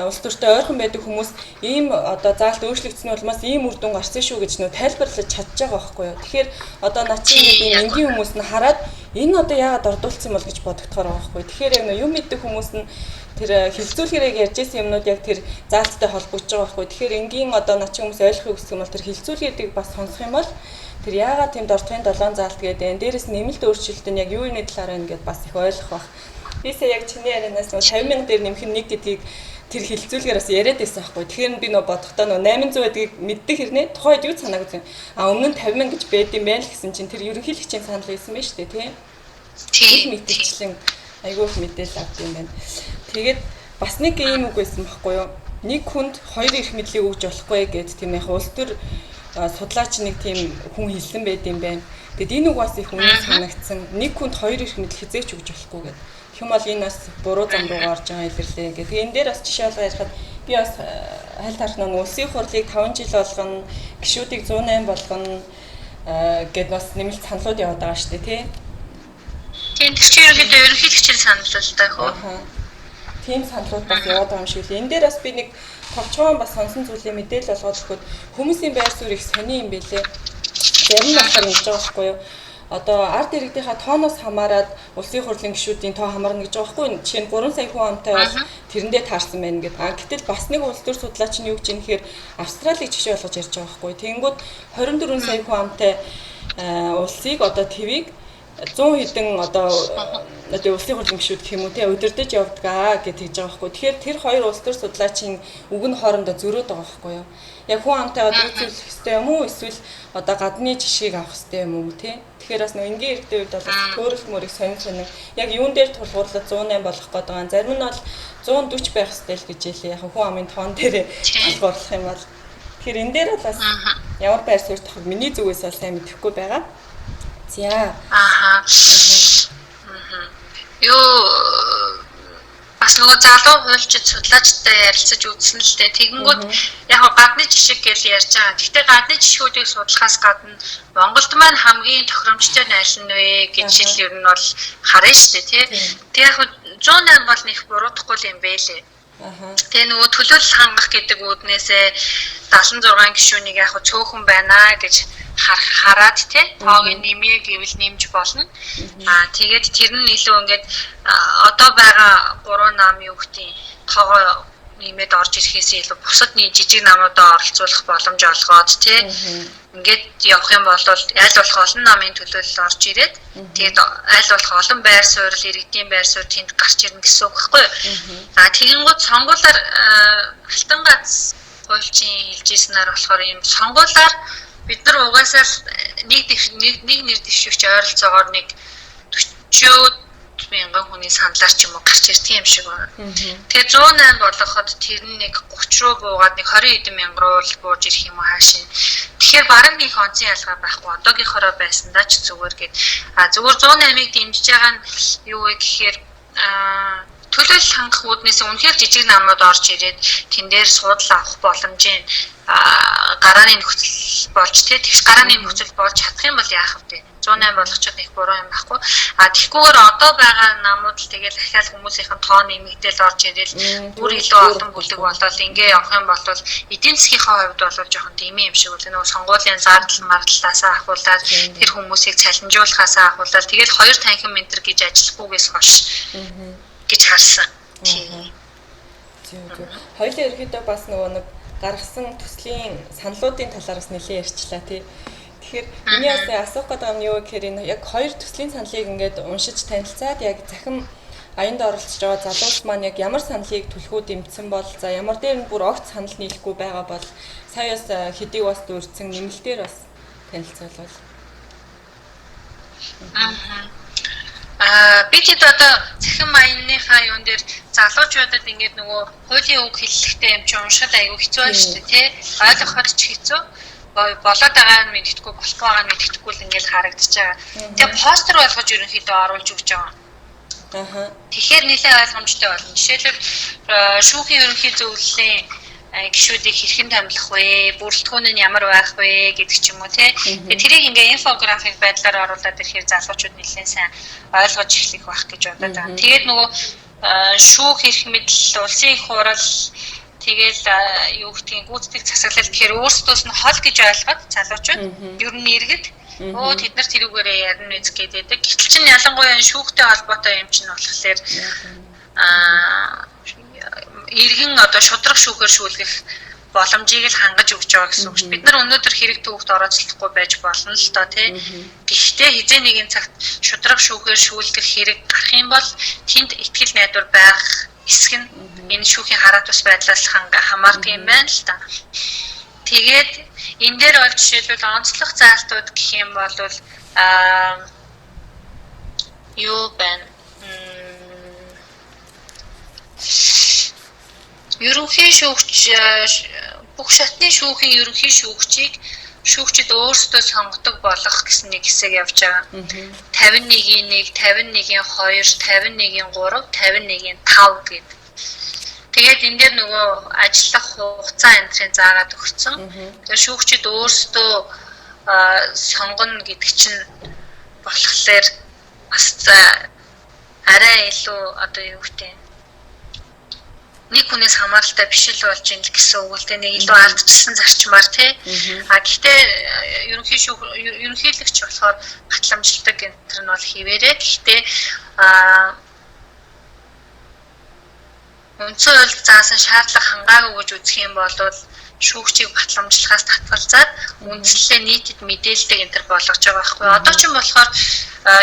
улс төртэй ойрхон байдаг хүмүүс ийм одоо заалт өөрчлөгдсөн улмаас ийм үр дүн гарсан шүү гэж нөө тайлбарлаж чадж байгаа байхгүй юу. Тэгэхээр одоо наа чи ийм энгийн хүмүүс нь хараад энэ одоо яагаад ордуулсан бол гэж бодогдохоор байгаа байхгүй. Тэгэхээр яг нөө юм мэддэг хүмүүс нь тэр хилцүүлгэрийг ярьж ирсэн юмнууд яг тэр заалттай холбогдож байгаа байхгүй. Тэгэхээр энгийн одоо наа чи хүмүүс ойлгохыг хүсэх юм бол тэр хилцүүлгэрийг бас сонсох юм бол тэр яагаад тийм дордохын 7 заалт гэдэг. Дээрээс нэмэлт өөрчлөлт нь яг юу юуны талаар байна гэдээ бас их ойлгох байх. Бисээ яг чиний ярианаас нөгөө 50,000 дээр нэмэх нь нэг гэдгийг тэр хилцүүлгээрээс яриад байсан байхгүй. Тэгэхээр би нөгөө бодохдоо нөгөө 800 гэдгийг мэддэг хэрнээ тухайд юу санагдсан. Өмнө нь 50,000 гэж байд юм байна л гэсэн чинь тэр ерөнхийлөгчийн санал байсан байж тээ тийм. Тийм мэдээлчлэн айгүйх мэдээлэл авд юм байна. Тэгээд бас нэг ийм үг байсан байхгүй юу? Нэг хүнд хоёр эрх мэдлийг өгж болохгүй гэд тийм яг улс төр судлаач нэг тийм хүн хэлсэн байд юм байна. Тэгэд энэ үг бас их үнэн санагдсан. Нэг хүнд хоёр их мэдл хизээч өгж болохгүй гэдэг. Тэгм бол энэ бас буруу зам руу орж байгаа илэрлээ гэдэг. Энэ дээр бас жишээ олгоо ярихад би бас хайл тарах нэг улсын хурлыг 5 жил болгоно, гишүүдийг 108 болгоно гэд бас нэмэлт саналууд яваад байгаа шүү дээ, тий. Тийм чинь ерөнхийлөгчийн санал л та хөө. Тийм саналууд бас яваад байгаа юм шиг л. Энэ дээр бас би нэг товчхон бас сонсон зүйлээ мэдээлэл олгоод өгөхөд хүмүүсийн байр суурь их сони юм бэлээ. Зарим нь болохоор ингэж байгаа байхгүй юу? Одоо ард иргэдийнхаа тооноос хамаарад улсын хурлын гишүүдийн тоо хамаарна гэж байгаа байхгүй юу? Жишээ нь 3 сая хүн амтай бол тэрэндээ таарсан байна гэдэг. Гэтэл бас нэг улс төр судлаач нь юу гэж юм гэхээр Австралиг жишээ болгож ярьж байгаа байхгүй юу? Тэнгүүд 24 сая хүн амтай улсыг одоо твийг 100 хэдэн одоо улсын хурлын гишүүд гэх юм уу те удирдах явдгаа гэж хэлж байгаа байхгүй. Тэгэхээр тэр хоёр улс төр судлаачийн үг нь хоорондоо зөрөөд байгаа байхгүй юу? Яг хүн амтайгаа дүүцүүлэх хэрэгтэй юм уу эсвэл одоо гадны жишгийг авах хэрэгтэй юм уу те? Тэгэхээр бас нэг энгийн иргэдийн үед бол төөрөл мөрийг сонин яг юун дээр тулгуурлаад 108 болох гээд байгаа. Зарим нь бол 140 байх хэрэгтэй л гэж хэлээ. Яг хүн амын тоон дээр тулгуурлах юм бол тэгэхээр энэ дээр бол бас ямар байр суурь тохиог миний зүгээс бол сайн мэдэхгүй байгаа. За. Юу бас нөгөө залуу хуульчид судлаачтай ярилцаж үзсэн л дээ. Тэгэнгүүт яг гадны жишг гэж ярьж байгаа. Гэхдээ гадны жишгүүдийг судлахаас гадна Монголд маань хамгийн тохиромжтой нь аль нь вэ гэж жишээ ер нь бол харна шүү дээ, тий. Тэг яг 108 бол нэг буруудахгүй юм байлээ. Тэгээ нөгөө төлөөлөл хангах гэдэг үүднээсээ 76 гишүүнийг яг цөөхөн байна гэж хараад тий тоог нэмээ гэвэл нэмж болно. Тэгээд тэр нь илүү ингээд одоо байгаа 3 нам юу гэдгийг тоогоо нэмээд орж ирэхээс илүү бусад нэг жижиг намуудаа оролцуулах боломж олгоод тий ингээд явах юм бол аль болох олон намын төлөөлөл орж ирээд тэгээд аль болох олон байр суурь иргэдийн байр суурь тэнд гарч ирнэ гэсэн үг байхгүй юу? Тэгэнгүүт сонгуулиар алтан гац хуульчийн хэлжсэнээр болохоор юм сонгуулиар бид нар угаасаа нэг нэр дэвшигч ойролцоогоор нэг 40 мянган хүний саналаар ч юм уу гарч ирдэг юм шиг байна. Тэгээ 108 болгоход тэр нь нэг 30 руу буугаад нэг 20 хэдэн мянга руу л бууж ирэх юм уу хаашаа. Тэгэхээр бараг нэг онцын ялгаа байхгүй. Одоогийнхороо байсандаа ч зүгээр гээд зүгээр 108-ыг дэмжиж байгаа нь юу вэ гэхээр төлөөлөл хангах үүднээс үнэхээр жижиг намууд орж ирээд тэн дээр суудал авах боломжийн гарааны нөхцөл болж тэгш гарааны нөхцөл болж чадах юм бол яах вэ? 108 болгочод их буруу юм байхгүй. Тэгэхгүйгээр одоо байгаа намууд л тэгэл дахиад хүмүүсийн тоон нэмэгдээл орж ирэл бүр илүү олон бүлэг болоод ингээ явах юм бол эдийн засгийнхаа хувьд бол жоохон дэмий юм шиг үлээ. Нөгөө сонгуулийн зардал мардалтаасаа ахуулаад тэр хүмүүсийг цалинжуулахаасаа ахуулаад тэгэл хоёр танхим ментер гэж ажиллахгүйгээс хойш гэж харсан. Тийм. Хоёулаа ерөөдөө бас нөгөө нэг гаргасан төслийн саналуудын талаараас нэлээд ярьчлаа тий. Тэгэхээр миний асуух гэдэг нь юу гэхээр яг хоёр төслийн саналыг ингээд уншиж танилцаад яг захим аянд оролцож байгаа залуус маань яг ямар саналыг түлхүү дэмжсэн бол за ямар дээр нь бүр огт санал нийлэхгүй байгаа бол саяас хэдийг бас дүүрсэн нэмэлтээр бас танилцуулбал. Бид одоо захим аяныхаа юун дээр залуучуудад ингээд нөгөө хуулийн үг хэллэгтэй юм чи уншихад айгүй хэцүү байна шүү дээ тий. Ойлгоход ч хэцүү. Болоод байгаа нь мэддэхгүй болохгүй байгаа нь мэддэхгүй л ингээд харагдаж байгаа. Тэгээ постэр болгож ерөнхийдөө оруулж өгч байгаа. Тэгэхээр нэлээд ойлгомжтой болно. Жишээлбэл шүүхийн ерөнхий зөвлөлийн гишүүдийг хэрхэн томилох вэ? Бүрэлдэхүүн нь ямар байх вэ гэдэг ч юм уу тий. Тэгээ тэрийг ингээ инфографик байдлаар оруулаад ирэхээр залуучууд нэлээд сайн ойлгож эхлэх байх гэж бодож байгаа. Тэгээд нөгөө шүүх эрх мэдэл, улсын их хурал тэгэл юу гэдгийг гүйцэтгэх засаглал гэхээр өөрсдөөс нь хол гэж ойлгоод залуучууд ер нь иргэд тэд нар тэрүүгээрээ ярина үз гэдэг. Гэтэл чинь ялангуяа шүүхтэй холбоотой юм чинь болохоор иргэн одоо шудраг шүүхээр шүүлгэх боломжийг л хангаж өгч байгаа гэсэн үг шүү. Бид нар өнөөдөр хэрэг төвөгт орооцлохгүй байж болно л доо тий. Гэхдээ хизээ нэгэн цагт шудраг шүүхээр шүүлгэх хэрэг гарах юм бол тэнд ихтгэл найдвар байх эсэх нь энэ шүүхийн хараат ус байдлаас хамаардаг юм байна л та. Тэгээд энэ дээр бол жишээлбэл онцлог заалтууд гэх юм бол юу байна? Ерөнхий шүүгч бүх шатны шүүхийн ерөнхий шүүгчийг шүүгчид өөрсдөө сонгодог болох гэсэн нэг хэсэг явж байгаа. 51-ийн 1, 51-ийн 2, 51-ийн 3, 51-ийн 5 гэдэг. Тэгээд энэ дээр нөгөө ажиллах хугацаа энтрийн заагаад өгсөн. Тэгэхээр шүүгчид өөрсдөө сонгоно гэдэг чинь болохоор бас арай илүү одоо юу гэдэг нэг хүнээс хамааралтай биш л болж ийн гэсэн үг л дээ, нэг илүү ардчилсан зарчмаар тий. Гэхдээ ерөнхийлөгч болохоор батламжлагдаг гэнтэр нь бол хിവэрээ. Гэхдээ үндсэн хууль заасан шаардлага хангаагүй гэж үзэх юм бол шүүгчийг батламжлахаас татгалзаад үндслэлээ нийтэд мэдээлдэг энэ төр болгож байгаа байхгүй. Одоо ч юм болохоор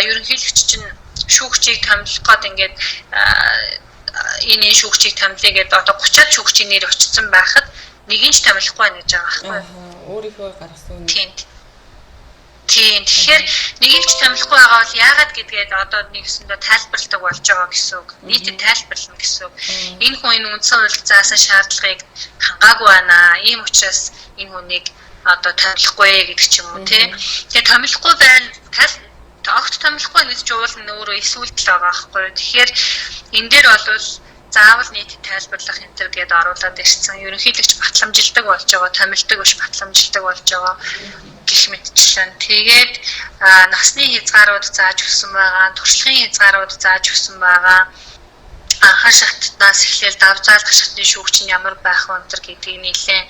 ерөнхийлөгч чинь шүүгчийг томилох гээд ингээд энэ шүүгчийг томилъя гэдэг одоо 30-аад шүүгчийн нэр очсон байхад нэг нь ч томилохгүй байна гэж байгаа байхгүй. Өөрийнхөө гаргасан үү? Тийм. Тэгэхээр нэг нь ч томилохгүй байгаа бол яагаад гэдгээд одоо нэгсэндээ тайлбарладаг болж байгаа гэсэн үг. Нийтэд тайлбарлана гэсэн үг. Энэ хүн энэ үндсэн хууль заасан шаардлагыг хангаагүй байна. Ийм учраас энэ хүнийг одоо томилохгүй гэдэг ч юм уу тий. Тэгээ томилохгүй байна. Огт томилохгүй гэж уул нь өөрөө эсвэлдэл байгаа байхгүй. Тэгэхээр энэ дээр бол заавал нийтэд тайлбарлах энэ төр гэдээ оруулаад ирсэн. Ерөнхийлөгч батламжилдаг болж байгаа, томилдог биш батламжилдаг болж байгаа гэх мэтчлэн. Тэгээд насны хязгаарууд зааж өгсөн байгаа, туршлагын хязгаарууд зааж өгсөн байгаа. Анхаар шатнаас эхлээл давзаалдах шатны шүүгч нь ямар байх вэ гэдгийг нэлээд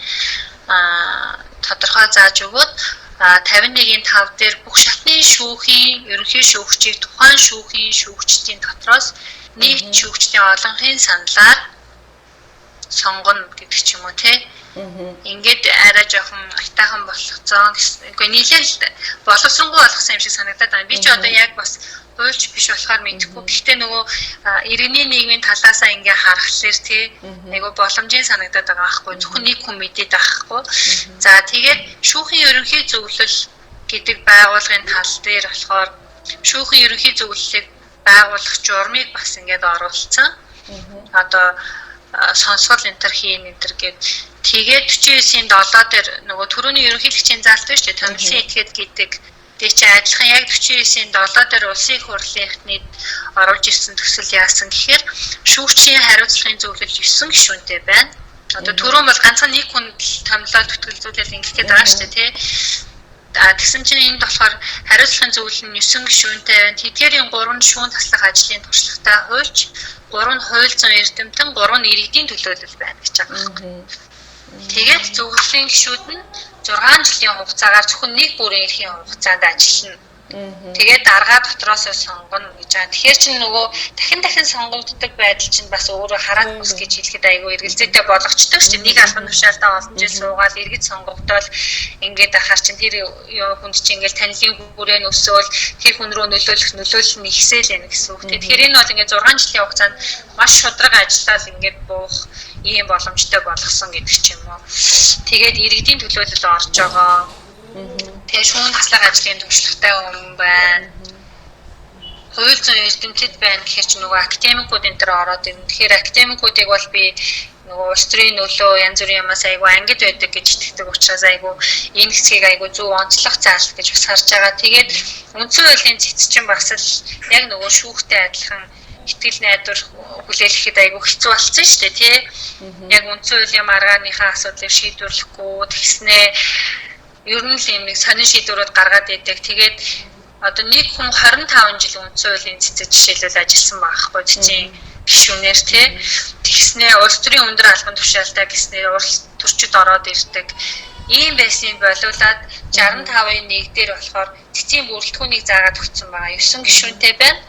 тодорхой зааж өгөөд 51-ийн 5 дээр бүх шатны шүүхийн ерөнхий шүүгчийг тухайн шүүхийн шүүгчдийн дотроос нийт шүүгчдийн олонхын саналаар сонгоно гэдэг ч юм уу тий. Ингээд арай жоохон айтаахан болгоцсон гэсэн. Үгүй нийлээл боловсронгуй болгосон юм шиг санагдаад байна. Би ч одоо яг бас хуульч биш болохоор мэдэхгүй. Гэхдээ нөгөө иргэний нийгмийн талаасаа ингээ харахлаар тий айгу боломжийн санагдаад байгаа байхгүй. Зөвхөн нэг хүн мэдээд байхгүй. За тэгээд шүүхийн ерөнхий зөвлөл гэдэг байгууллагын тал дээр болохоор шүүхийн ерөнхий зөвлөлийг байгуулах журмыг бас ингээд оруулсан. Одоо сонсгол энтер хийн энтер гээд тэгээд 49-ийн 7 дээр нөгөө түрүүний ерөнхийлөгчийн заалт биш үү томилсон этгээд гэдэг тэг чи адилхан яг 49-ийн 7 дээр улсын их хурлын эхнээд оруулж ирсэн төсөл яасан гэхээр шүүгчийн хариуцлагын зөвлөл 9 гишүүнтэй байна. Одоо түрүүн бол ганцхан нэг хүн томилоод төтгөлзүүлэл ингэх гээд байгаа шүү дээ тий. Тэгсэн чинь энд болохоор хариуцлагын зөвлөл нь 9 гишүүнтэй байна. Тэдгээрийн 3 шүүн таслах ажлын туршлагатай хуульч, 3 хууль зүйн эрдэмтэн, 3 иргэдийн төлөөлөл байна гэж байгаа. Тэгээд зөвлөлийн гишүүд нь 6 жилийн хугацаагаар зөвхөн нэг бүрийн эрхийн хугацаанд ажиллана. Тэгээд даргаа дотроос сонгоно гэж байгаа. Тэгэхээр чинь нөгөө дахин сонгогддог байдал чинь бас өөрөө хараад бус гэж хэлэхэд айгүй эргэлзээтэй болгочдөг шүү дээ. Нэг албан тушаалтаа олон жил суугаад иргэд сонгогдоод ингээд ахаар чинь тэр хүн чинь ингээд танилын хүрээнд өсөөл тэр хүн рүү нөлөөлөл нь ихсээл байна гэсэн үг. Тэгэхээр энэ бол ингээд 6 жилийн хугацаанд маш шудраг ажиллаад ингээд буух ийм боломжтой болгосон гэдэг ч юм уу. Тэгээд иргэдийн төлөөлөл орж байгаа. Тэгээ шүүн таслах ажлын туршлагатай хүн байна. Хууль зүйн эрдэмтэд байна гэхээр ч нөгөө академикууд энэ төр ороод ирнэ. Тэгэхээр академикуудыг бол би нөгөө улс төрийн нөлөө янз бүрийн юмас айгу ангид байдаг гэж итгэдэг учраас айгу энэ хэсгийг айгу зөв онцлох заалт гэж бас харж байгаа. Тэгээд үндсэн хуулийн цэц чинь бас л яг нөгөө шүүхтэй адилхан итгэл найдвар хүлээлгэхэд айгу хэцүү болсон шүү дээ тий. Яг үндсэн хуулийн маргааныхаа асуудлыг шийдвэрлэхгүй тэгснээ ер нь л юм нэг сонин шийдвэрүүд гаргаад идэг. Тэгээд одоо нэг хүн 25 жил үндсэн хуулийн цэцэд жишээлбэл ажилласан байхгүй чинь гишүүнээр тий. Тэгснээ улс төрийн өндөр албан тушаалтай гэснээр улс төрчид ороод ирдэг. Ийм байсан болуулаад 65-ын 1 дээр болохоор цэцгийн бүрэлдэхүүнийг заагаад өгсөн байгаа. 9 гишүүнтэй байна.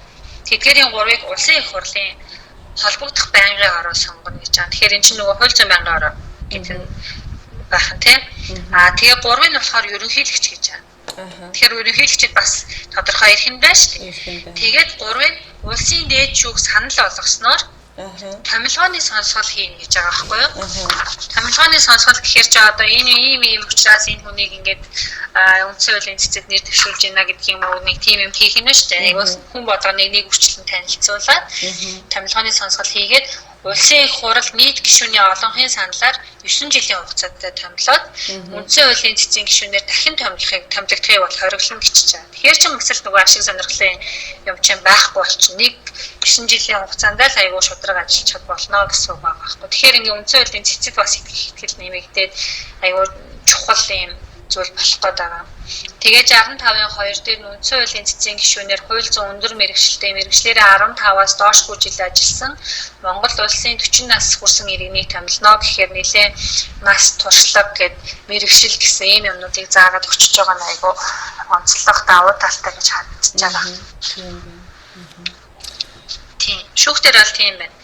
Тэдгээрийн 3-ыг улсын их хурлын холбогдох байнгын ороо сонгоно гэж байгаа. Тэгэхээр эн чинь нөгөө хууль зүйн байнгын ороо гэдэг нь бахан тий. Тэгээ 3-ыг нь болохоор ерөнхийлөгч гэж байна. Тэгэхээр ерөнхийлөгчд бас тодорхой эрхэм байна шүү дээ. Тэгээд 3-ыг улсын дээд шүүх санал болгосноор томилгооны сонсгол хийн гэж байгаа байхгүй юу? Томилгооны сонсгол гэхээр ч одоо энэ ийм учраас энэ хүнийг ингээд үндсэн хуулийн цэцэд нэр дэвшүүлж байна гэдэг юм уу нэг тийм юм хийх нь шүү дээ. Нэг хүн болгоныг нэг үрчлэн танилцуулаад томилгооны сонсгол хийгээд улсын их хурал нийт гишүүний олонхын саналаар 9 жилийн хугацаатай томилоод үндсэн хуулийн цэцгийн гишүүнээр дахин томилогдохыг бол хориглоно гэж байна. Тэгэхээр чи мөсөл нөгөө ашиг сонирхлын юм чинь байхгүй болчих. Нэг 9 жилийн хугацаанд л аягүй шудраг ажиллаж чад болно гэсэн үг байгаа байхгүй. Тэгэхээр ингээ үндсэн хуулийн цэцэд бас ихтгэл нэмэгдээд аягүй чухал юм зүйл болох гээд байгаа. Тэгээд 65-ын 2 дээр үндсэн хуулийн цэцгийн гишүүнээр хууль зүйн өндөр мэргэжилтэй мэргэжлэрээ 15-аас доошгүй жил ажилласан Монгол улсын 40 нас хүрсэн иргэнийг томилно гэхээр нэлээд нас туршлага гэд мэргэжил гэсэн ийм юмнуудыг заагаад өчөж байгаа нь айгүй онцлог давуу талтай гэж харагдаж байгаа. Тийм. Шүүхтэр бол тийм байна.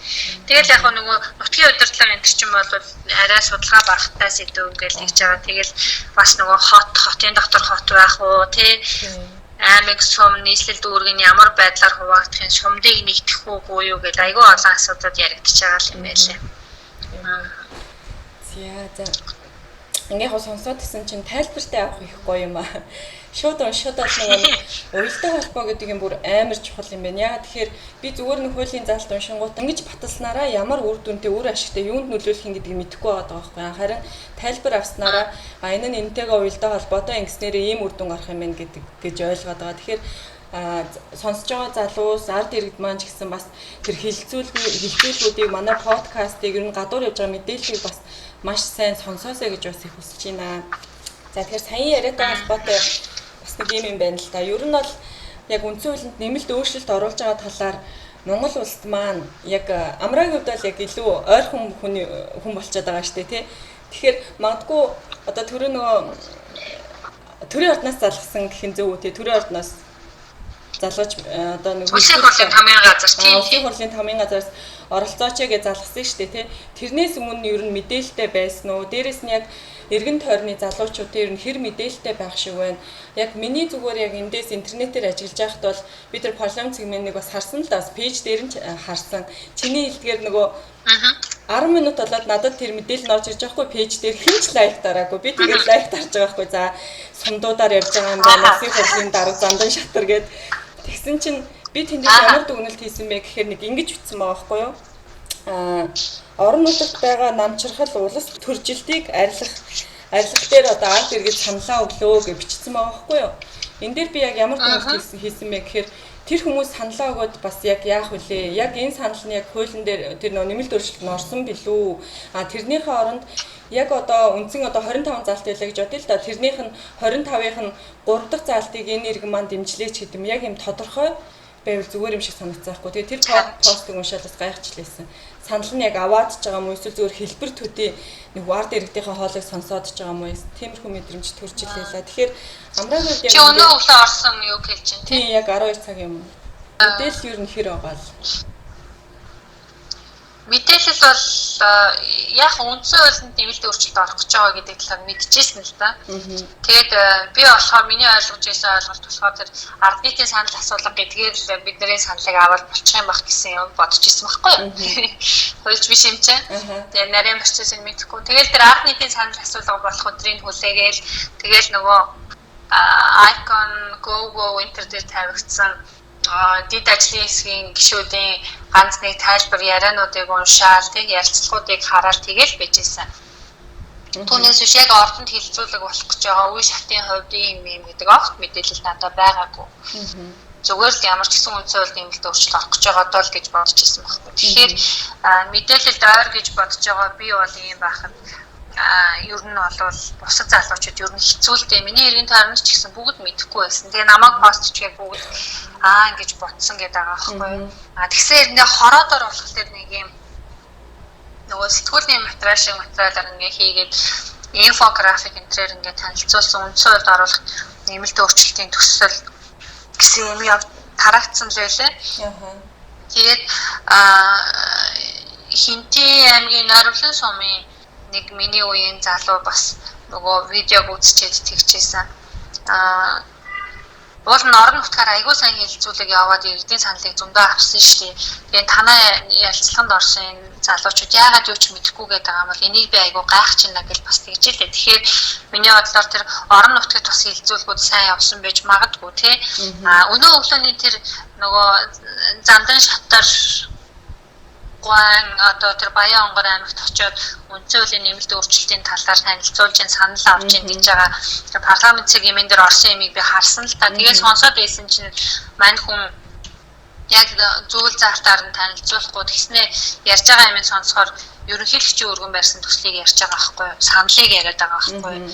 Тэгэл яг нөгөө нутгийн удирдлага энэ чинь бол арай судалгаа багтаа сэдв гэж хэлж байгаа. Тэгэл бас нөгөө хотын доктор хот байх уу тий аймаг сум нийслэл дүүргийн ямар байдлаар хуваагдахын сумдыг нэгтгэх үгүй юу гэдэг айгүй олон асуудал яригдчихэж байгаа юм байлээ. За. Ингээ сонсоод гэсэн чинь тайлбартай авах их гоё юм аа. Шууд бол нөгөө уялдаа холбоо гэдэг юм бүр амар чухал юм байна. Яа тэгэхээр би зүгээр нэг хуулийн заалт уншингууд ингэж баталснараа ямар үр дүнтэй үр ашигтай юунд нөлөөлөх юм гэдгийг мэдэхгүй байгаа байхгүй. Харин тайлбар авснараа энэ нь энтэйгээ уялдаа холбоотой ингэснээрээ ийм үр дүн гарах юм байна гэж ойлгоод байгаа. Тэгэхээр сонсож байгаа залуус ард иргэд маань ч гэсэн бас тэр хилцүүлгүүдийг манай подкастыг ер нь гадуур явж байгаа мэдээллийг бас маш сайн сонсоосэй гэж бас их хүсэж байна. За тэгэхээр саяны яриатай холбоотой бас нэг юм байна л да. Ер нь бол яг үндсэн хуулинд нэмэлт өөрчлөлт оруулж байгаа талаар Монгол улсад маань яг амраагийн хувьд бол яг илүү ойрхон хүн болчиход байгаа шүү дээ тий. Тэгэхээр магадгүй одоо төрийн ордноос залгасан гэхин зөв үү тий. Төрийн ордноос залгаж одоо нэг улсын хурлын тамийн газар тийм улсын хурлын тамийн газараас оролцооч гэж залгасан шүү дээ тий. Тэрнээс өмнө ер нь мэдээлэлтэй байсан уу? Дээрээс нь яг эргэн тойрны залуучууд ер нь хэр мэдээлэлтэй байх шиг байна. Яг миний зүгээр яг эндээс интернетээр ажиллаж байхад бол би тэр парламент сегментийг бас харсан л да. Бас пэйж дээр нь харсан. Чиний хэлдгээр нөгөө 10 минут болоод надад тэр мэдээлэл нь орж ирж байгаа хгүй пэйж дээр хинч лайк дараагүй. Би тэгээд лайк дарж байгаа хгүй. За сумдуудаар ярьж байгаа юм байна. Улсын хурлын дарга зандан шатар гэд тэгсэн чинь би тэндээс ямар дүгнэлт хийсэн бэ гэхээр нэг ингэж бичсэн байгаа хгүй юу? Орон нутагт байгаа намчирхал улс төржилтийг арилгах дээр одоо ард иргэд саналаа өглөө гэж бичсэн байгаа байхгүй юу? Энэ дээр би яг ямар дүгнэлт хийсэн бэ гэхээр тэр хүмүүс саналаа өгөөд бас яг яах вүлээ? Яг энэ санал нь яг хуулийн дээр тэр нэмэлт өөрчлөлт нь орсон билүү? Тэрнийхээ оронд яг одоо үндсэн одоо 25 заалт байлаа гэж бодъё л да. Тэрнийх нь 25-ынх нь 3 дахь заалтыг энэ иргэн маань дэмжлээч гэдэг юм. Яг юм тодорхой байвал зүгээр юм шиг санагдсан байхгүй. Тэгээ тэр постыг уншаад бас гайхчихлээсэн. Санал нь яг аваад ч байгаа юм уу эсвэл зүгээр хэлбэр төдий нэг ард иргэдийнхээ хоолойг сонсоод ч байгаа юм уу? Тиймэрхүү мэдрэмж төрж илээ. Тэгэхээр амраагийн үед яг өнөө өглөө орсон юу гэж чинь тийм яг 12 цаг юм. Мэдээлэл ер нь хэр байгаа л. Мэдээлэл бол яг үндсэн хуулинд нэмэлт өөрчлөлт орох гэж байгаа гэдэг талаар мэдчихсэн л да. Тэгээд би болохоор миний ойлгож байсан ойлголт болохоор тэр ард нийтийн санал асуулга гэдгээр л бидний саналыг аваад болчих юм байх гэсэн юм бодож ирсэн байхгүй юу? Хуульч биш юм чинь. Тэгээд нарийн процессыг мэдэхгүй. Тэгээд тэр ард нийтийн санал асуулга болох өдрийн хүлээгээл тэгээд нөгөө icon go enter дээр тавигдсан дид ажлын хэсгийн гишүүдийн ганц нэг тайлбар яриануудыг уншаал тэг ярилцлагуудыг хараад тэгэл bijсэн. Түүнээс биш яг ордонд хилцүүлэг болох гэж байгаа үе шатын хувьд юм гэдэг огт мэдээлэл надад байгаагүй. Зүгээр л ямар ч гэсэн үндсэн хууль нэмэлт өөрчлөлт орох гэж байгаа доо л гэж бодож ирсэн байхгүй. Тэгэхээр мэдээлэлд ойр гэж бодож байгаа би бол ийм байхад ер нь бол бусад залуучууд ер нь хэцүүлдэг. Миний эргэн тойронд ч гэсэн бүгд мэдэхгүй байсан. Тэгээ намайг постч яг бүгд ингэж ботсон гэдэг байгаа байхгүй. Тэгсэн хэрнээ хороодоор болох тэр нэг юм нөгөө сэтгүүлийн материалаар ингээ хийгээд инфографик энтрээр ингээ танилцуулсан үндсэн хуульд оруулах нэмэлт өөрчлөлтийн төсөл гэсэн юм тарагдсан л байлээ. Тэгээд Хинтээ аймгийн Нойруулан сумын нэг миний үеийн залуу бас нөгөө видеог үзчихэд тэгчихсэн. Уул нь орон нутгаар аягүй сайн хэлэлцүүлэг яваад иргэдийн саналыг зөндөө авсан шүү дээ. Тэгээд танай ярилцлаганд орсон залуучууд яагаад юу ч мэдэхгүй гэдэг юм бол энийг би аягүй гайхчихна гэж бас тэгж илээ. Тэгэхээр миний бодлоор тэр орон нутгийн тус хэлэлцүүлгүүд сайн явсан байж магадгүй тий. Өнөө өглөөний тэр нөгөө зандан шатар Гуан одоо тэр Баян Онгор аймагт очиод үндсэн хуулийн нэмэлт өөрчлөлтийн талаар танилцуулж санал авч ин гэж байгаа. Тэр парламент цагийн мен дээр орсон юмыг би харсан л та. Тэгээ сонсоод байсан чинь мань хүн яг зүйл заалтаар нь танилцуулахгүй тэгснээ ярьж байгаа юмыг сонсохоор ерөнхийлөгчийн өргөн барьсан төслийг ярьж байгаа байхгүй юу? Саналыг яриад байгаа байхгүй юу?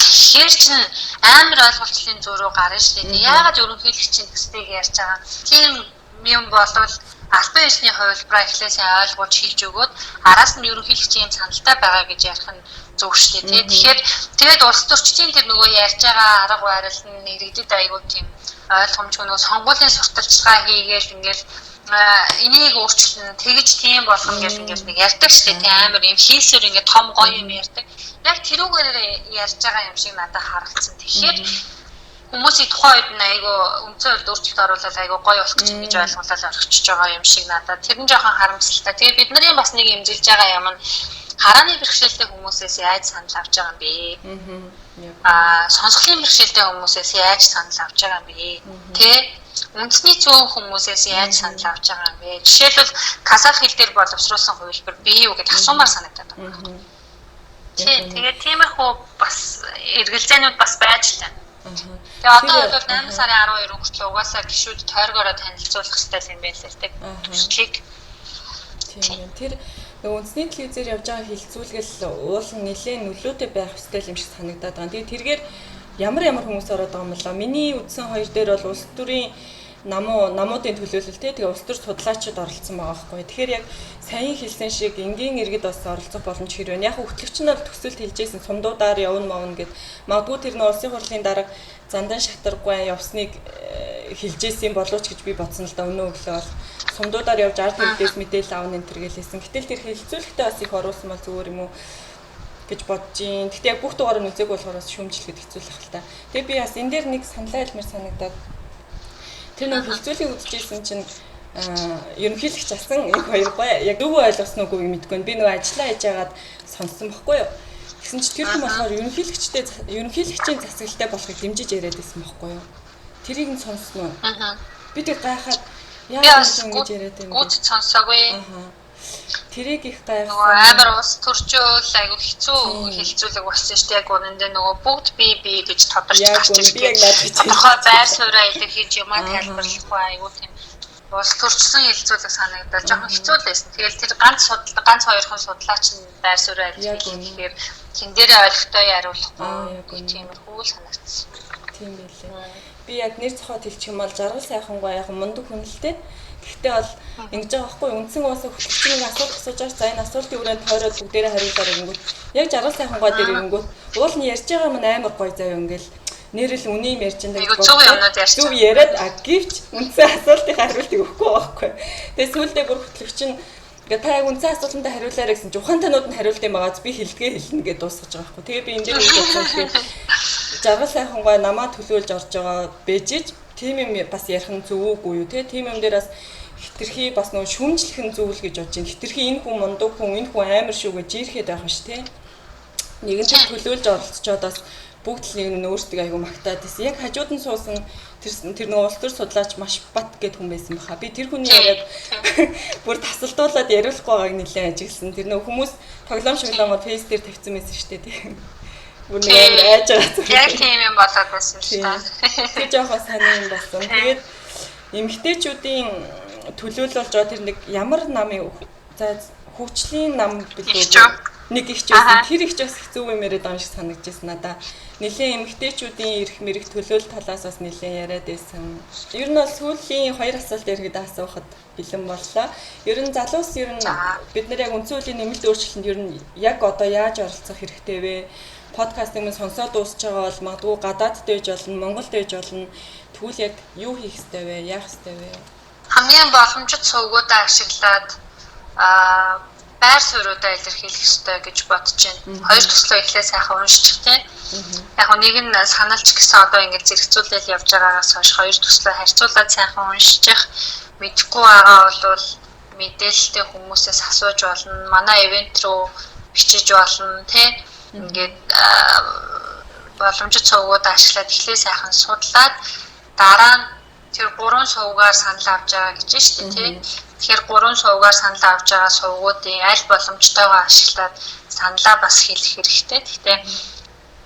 Тэгэхээр чинь амар ойлголцлын зөрүү гарна шүү дээ. Яагаад ерөнхийлөгчийн төслийг ярьж байгаа? Тийм юм болвол албан ёсны хувилбараа эхлээсээ ойлгуулж хэлж өгөөд араас нь ерөнхийлөгчийн саналтай байгаа гэж ярих нь зөв шүү дээ. Тэгэхээр тэгээд улс төрчдийн тэр нөгөө ярьж байгаа арга барил нь иргэдэд айгүй тийм ойлгомжгүй нөгөө сонгуулийн сурталчилгаа хийгээл ингээл энийг өөрчлөн тэгж тийм болгоно гэж ингээл нэг ярьдаг шүү дээ. Амар юм хийсээр ингээд том гоё юм ярьдаг. Яг тэрүүгээр ярьж байгаа юм шиг надад харагдсан. Тэгэхээр хүмүүсийн тухайн үед нь айгүй үндсэн хууль өөрчлөлт оруулаад айгүй гоё болох гэж ингэж ойлгуулаад орчихж байгаа юм шиг надад. Тэр нь жоохон харамсалтай. Тэгээ бид нарын бас нэг эмзэлж байгаа юм нь харааны бэрхшээлтэй хүмүүсээс яаж санал авч байгаа юм бэ? Сонсголын бэрхшээлтэй хүмүүсээс яаж санал авч байгаа юм бэ? Тэ үндэсний цөөн хүмүүсээс яаж санал авч байгаа юм бэ? Жишээлбэл казах хэл дээр боловсруулсан хувилбар бий юу гэж асуумаар санагдаад байна. Тэгээд тиймэрхүү бас эргэлзээнүүд бас байж тань. Тэгээ одоо бол 8 сарын 12 хүртэл угаасаа гишүүд тойргоороо танилцуулах хэрэгтэй юм байна л тэг. Төслийг. Тэр үндэсний телевизээр явж байгаа хилцүүлгэл уул нь нэлээд нөлөөтэй байх ёстой юм шиг санагдаад байгаа. Тэгээ тэргээр ямар хүмүүс ороод байгаа юм болоо. Миний үдсэн хоёр дээр бол улс төрийн намуудын төлөөлөл тэгээ улс төр судлаачид оролцсон байгаа байхгүй. Тэгэхээр яг сайн хэлсэн шиг энгийн иргэд бас оролцох боломж хэрвээ. Яг хөтлөгч нь бол төсөлд хэлжсэн сумдуудаар явна мавна гэд магадгүй тэр нь улсын хурлын дарга зандан шатаргүй явсныг хэлжсэн боловч гэж би бодсон л да. Өнөө өглөө бол сумдуудаар явж ард хэрэглээс мэдээлэл авна энэ төр гэлээсэн. Гэтэл тэр хэлцүүлэхдээ бас их оруулсан бол зүгээр юм уу гэж бодож юм. Гэтэ яг бүх дугаар нь үзег болохоор бас шүүмжлэхэд хэцүү л хэл та. Тэгээ би бас энэ дээр нэг саналаа хэлмээр санагдаад тэр нэг хэлцүүлгийг үзчихсэн чинь ерөнхийлөгч асан их хоёр гоё яг дүүг ойлгосноо үгүй мэдгүй. Би нөгөө ажиллаа хийж байгаад сонссон байхгүй юу. Тэгсэн чинь тэр хүн болохоор ерөнхийлөгчийн засаглалтай болохыг дэмжиж яриад байсан байхгүй юу. Тэрийг нь сонссноо. Би тэг гайхаад яа ингэж яриад байна. Гүт сонсоогүй. Тэрийг их гайхсан. Нөгөө амар ус төрчөөл айгу хэцүү хэлцүүлэг болсон шүү дээ. Яг үнэндээ нөгөө бүгд би гэж тодорч гарч ирсэн. Тодорхой байр сууриа илэрхийлж юмаа тайлбарлахгүй айгу тийм ус төрчсөн хэлцүүлэг санагдал жоохон хэцүү л байсан. Тэгэл тэр ганц хоёрхан судлаач нь байр сууриа илэрхийлэхээр тэн дээрээ ойлгохтой яруулахгүй тиймэрхүү л санагдсан. Тийм байлээ. Би яг нэр цохоод хэлчих юм бол жаргал сайхангаа яг мундаг хүн л дээ. Гэхдээ бол ингэж байгаа байхгүй үндсэн уусаа хөтлөгчийн асуулт асууж байгаа за энэ асуултын хүрээнд тойроод бүгдээрээ хариулаад ирэнгүүт яг жаргал сайхангаа дээр ирэнгүүт уул нь ярьж байгаа юм амар гоё заяа ингээл нэрэл үний юм ярьж байгаа зөв юмнууд ярьж зөв яриад гівч үндсэн асуултын хариултыг өгөхгүй байхгүй. Тэгээ сүүлдээ бүр хөтлөгч нь та яг үндсэн асуултанд хариулаарай гэсэн чинь ухаантайнууд нь хариулт юм байгааз би хэлдгээ хэлнэ гэж дуусгаж байгаа байхгүй. Тэгээ би энэ дээр үг бодсон гэхээр жаргал сайхангаа намаа төлөөлж орж байгаа бэжиж тийм юм бас ярих нь зөв үгүй юу те тийм юм дээр бас хитрхи бас нөгөө шүмжлэх нь зөв л гэж бодож байна. Хитрхи энэ хүн мундаг хүн энэ хүн амар шүү гэж ирэхэд байх ш те. Нэгэнтээ төлөөлж оролцоод бас бүгд л нэг нь өөрсдөө айгу магтаад байсан. Яг хажууд нь суусан тэр нөгөө улс төр судлаач маш бат гэд хүн байсан баха. Би тэр хүний яриад бүр тасалдуулаад яриулахгүй байгааг нэлээд ажигласан. Тэр нөгөө хүмүүс тоглоом шоглоомоор фейс дээр тавьсан байсан шүү дээ тийм. Бүр нэг айж байгаа. Яг тийм юм болоод байсан шүү дээ. Тэр жоохон сони юм болсон. Тэгээд эмэгтэйчүүдийн төлөөлөлж байгаа тэр нэг ямар намын за хөгжлийн нам билүү нэг ихч байсан. Тэр ихч бас хэцүү юм яриад байгаа юм шиг санагдчихсан надаа. Нилээн эмэгтэйчүүдийн эрх мэрэг төлөөлөл талаас бас нилээн яриад байсан. Ер нь бол сүүлийн хоёр асуулт иргэд асуухад бэлэн боллоо. Ер нь залуус ер нь бид нар яг үндсэн хуулийн нэмэлт өөрчлөлтөнд ер нь яг одоо яаж оролцох хэрэгтэй вэ? Подкастыг минь сонсоод дуусч байгаа бол магадгүй гадаадд байж болно, Монголд байж болно. Тэгвэл яг юу хийх ёстой вэ? Яах ёстой вэ? Хамгийн боломжит сувгуудаа ашиглаад байр суурьудаа илэрхийлэх ёстой гэж бодож байна. Хоёр төслөө эхлээ сайхан уншчих тийм. Яг нэг нь саналч гэсэн одоо ингэж зэрэгцүүлэл явж байгаагаас хойш хоёр төслөө харьцуулаад сайхан уншчих. Мэдхгүй байгаа бол мэдээлэлтэй хүмүүсээс асууж болно. Манай ивент руу бичиж болно тийм. Ингээд боломжит сувгуудаа ашиглаад эхлээ сайхан судлаад дараа нь тэр 3 сувгаар санал авч байгаа гэж шүү дээ тий. Тэгэхээр 3 сувгаар санал авч байгаа сувгуудын аль боломжтойгоо ашиглаад саналаа бас хэлэх хэрэгтэй. Гэхдээ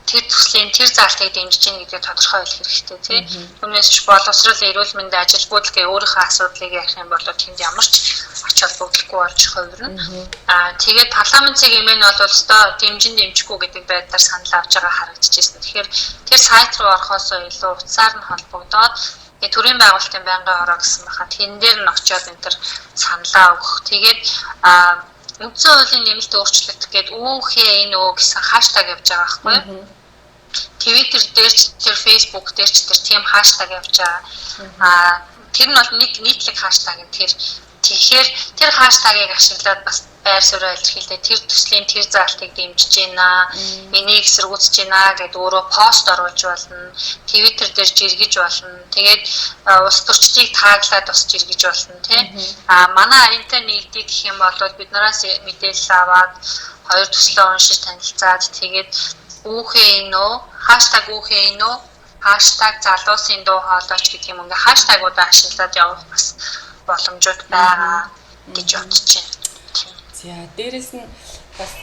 тэр төслийн тэр залтыг дэмжиж гин гэдгийг тодорхой хэлэх хэрэгтэй тий. Түүнээс ч боловсрол эрүүл мэндийн ажилгүйд гээ өөрийнхөө асуудлыг ярих юм бол тэнд ямар ч ач холбогдолгүй болж хувирна. Тэгээд парламентын эмээ нь бол өстой дэмжихгүй гэдэг байдлаар санал авч байгаа харагдчихсэн. Тэгэхээр тэр сайт руу орохоос илүү утсаар нь холбогдоод төрийн байгуулалтын байнгын хороо гэсэн баха тэн дээр нь очиод энэ төр саналаа өгөх. Тэгээд үндсэн хуулийн нэмэлт өөрчлөлт гэдэг үүхээ энэ үү гэсэн хаштаг явж байгаа байхгүй юу? Twitter дээр ч тэр Facebook дээр ч тэр тийм хаштаг явж байгаа. Тэр нь бол нэг нийтлэг хаштаг юм. Тэгэхээр тэр хаштагийг ашиглаад бас байр суурь илэрхийлээ. Тэр төслийн тэр залтыг дэмжиж байна. Энийг эсэргүүцэж байна гэдээ өөрөө пост оруулж болно. Twitter дээр жиргэж болно. Тэгээд ус төрчдийг тааглаад бас жиргэж болно тий. Манай аянтай нийгдийг гэх юм бол бид нараас мэдээлэл аваад хоёр төслөө уншиж танилцаад тэгээд үүхээ нөө хаштаг үүхээ нөө хаштаг залуусын дуу хоолойч гэдэг юм ингээ хаштагуудаа ашиглаад явах бас боломжууд байгаа гэж бодож байна. За дээрэс нь бас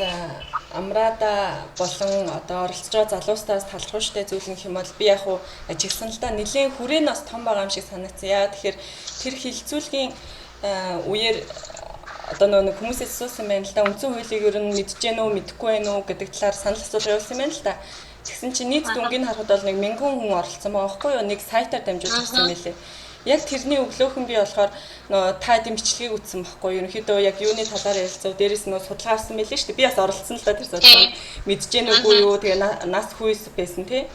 амраада болон одоо оролцож байгаа залуустаас талхууштай зүйл нь юм бол би яг хуу ажигласан л да нэлээд хүрээ нь бас том байгаа юм шиг санагдсан. Яа тэгэхээр тэр хилцүүлгийн үеэр одоо нэг хүмүүсээс асуусан байна л да үндсэн хуулийг ер нь мэдж гэнэ үү мэдэхгүй байна уу гэдэг талаар санал асуулт явуулсан байна л да. Тэгсэн чинь нийт дүнгийн харахад бол 1000 хүн оролцсон байгаа байхгүй юу? Нэг сайтаар дамжуулж ирсэн мэлээ. Яг тэрний өглөөхөн би болохоор та эдийн бичлэгийг үтсэн байхгүй юу? Ерөнхийдөө яг юуны талаар ярилцав. Дээрээс нь судалгаа авсан мэлээ шүү дээ. Би бас оролцсон л да тэр судалгаа. Мэдж гэнэ үгүй юу? Тэгээ нас хүйс байсан тий.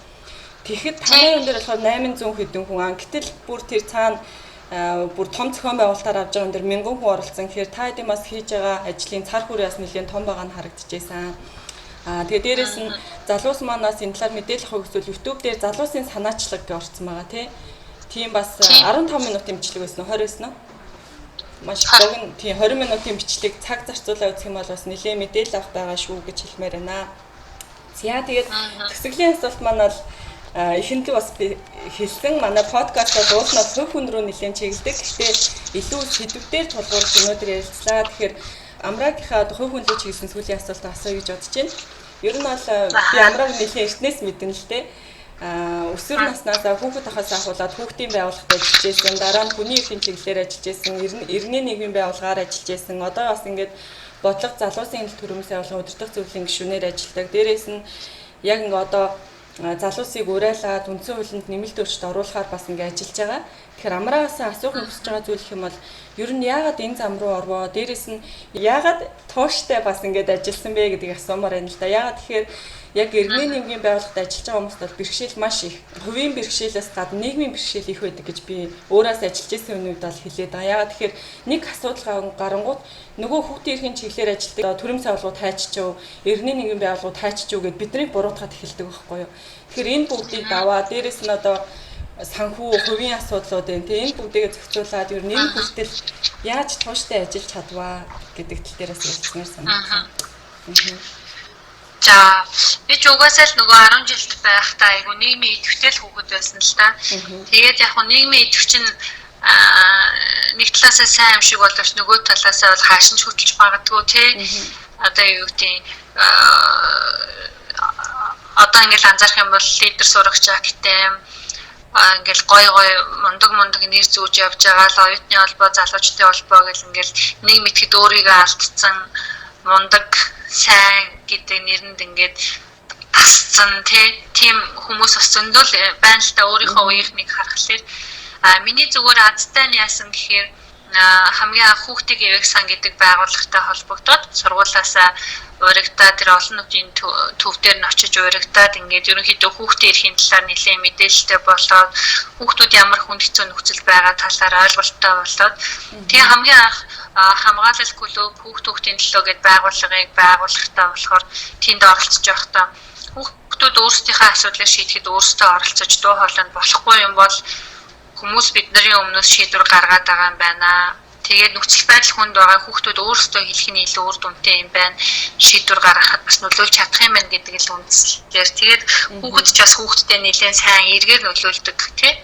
Тэгэхэд танай өндөр болохоор 800 хэдэн хүн. Гэтэл бүр тэр цаана бүр том зохион байгуулалтаар авч байгаа өндөр 1000 хүн оролцсон. Тэгэхээр та эдийн бас хийж байгаа ажлын цар хүрээ бас нэлээд том байгаа нь харагдчихжээ. Тэгээ дээрээс нь залуус манаас энэ талаар мэдээлэл авах гэсэн YouTube дээр залуусын санаачлаг гэж орсон байгаа тий. Тийм бас 15 минутын бичлэг байсан уу 20 байсан уу? Маш богино тийм 20 минутын бичлэг цаг зарцуулаад үзэх юм бол бас нэлээд мэдээлэл авах байгаа шүү гэж хэлмээр байна. За тэгээд төсөглийн асуулт маань бол ихэндээ бас би хэлсэн манай подкастаа дууснаас хөв хүн рүү нэлээд чиглэдэг. Гэхдээ илүү сэдвээр тулгуурлаж өнөөдөр ярилцлаа. Тэгэхээр амраагийнхаа хөв хүн рүү чиглэсэн сүүлийн асуултаа асууя гэж бодож байна. Ер нь бол би амрааг нэлээд эртнээс мэдэн л дээ. Өсвөр наснаас хүүхэд ахаас ахуулаад хүүхдийн байгууллагад ажиллаж байсан, дараа нь хүний эрхийн чиглэлээр ажиллаж байсан, иргэний нийгмийн байгууллагаар ажиллаж байсан. Одоо бас ингээд бодлого залуусын хэл төрөмсөй явуулан удирдах зөвлөлийн гишүүнээр ажилладаг. Дээрээс нь яг ингээд одоо залуусыг урайлаад үндсэн хуулинд нэмэлт өөрчлөлт оруулахаар бас ингээд ажиллаж байгаа. Тэгэхээр амраагаас асуух хүсэж байгаа зүйл хэм бол ер нь яагаад энэ зам руу орвоо? Дээрээс нь яагаад тууштай бас ингээд ажилласан бэ гэдгийг асуумаар байна л да. Яагаад тэгэхээр яг иргэний нийгмийн байгууллагад ажиллаж байгаа хүмүүст бол бэрхшээл маш их. Хувийн бэрхшээлээс гадна нийгмийн бэрхшээл их байдаг гэж би өөрөөс ажиллаж байсан үед бол хэлээд байгаа. Яагаад тэгэхээр нэг асуудал гарангууд нөгөө хүүхдийн эрхийн чиглэлээр ажилладаг төрөм байгууллагууд хайччихв, иргэний нийгмийн байгууллагууд хайччихв гэд биднийг буруутгаад эхэлдэг байхгүй юу. Тэгэхээр энэ бүгдийг даваа дээрээс нь одоо санхүү хувийн асуудлууд байна. Тэгээ энэ бүгдийг зохицуулаад ер нь энэ хүртэл яаж тууштай ажиллаж чадваа гэдэг тал дээрээс ярилцмаар санагдсан. За би ч угаасаа л нөгөө 10 жилд байхдаа айгу нийгмийн идэвхтэй хүүхэд байсан л та. Тэгээд яг нийгмийн идэвх чинь нэг талаасаа сайн юм шиг боловч нөгөө талаасаа бол хаашин ч хөтлж магадгүй тий. Одоо юу гэдэг одоо ингээл анзаарах юм бол лидер сурагч актэй ингээл гой мундаг нэр зүүж явж байгаа л оюутны холбоо залуучдын холбоо гэл ингээл нэг мэтгэд өөрийгөө алдсан мундаг сайн гэдэг нэрэнд ингээд тасцсан тийм хүмүүс бас зөндөл байна л та өөрийнхөө үеийнхнийг харахаар миний зүгээр азтай нь яасан гэхээр хамгийн анх хүүхдийн эвэг сан гэдэг байгууллагатай холбогдоод сургуулиасаа урагтаа тэр олон нийтийн төв дээр нь очиж урагтаад ингээд ерөнхийдөө хүүхдийн эрхийн талаар нэлээд мэдээлэлтэй болоод хүүхдүүд ямар хүнд хэцүү нөхцөл байгаа талаар ойлголттой болоод тэгээ хамгийн анх хамгаалал клуб хүүхдийн төлөө гэдэг байгууллагыг байгуулахтаа болохоор тэнд оролцож байхдаа хүүхдүүд өөрсдийнхээ асуудлыг шийдэхэд өөрсдөө оролцож дуу хоолойнд болохгүй юм бол хүмүүс бидний өмнөөс шийдвэр гаргаад байгаа юм байна. Тэгээд нөхцөл байдал хүнд байгаа хүүхдүүд өөрсдөө хэлэх нь илүү үр дүнтэй юм байна. Шийдвэр гаргахад бас нөлөөлж чадах юм байна гэдэг л үндслээр. Тэгээд хүүхэд ч бас хүүхдтэй нэлээд сайн эргээр нөлөөлдөг тий.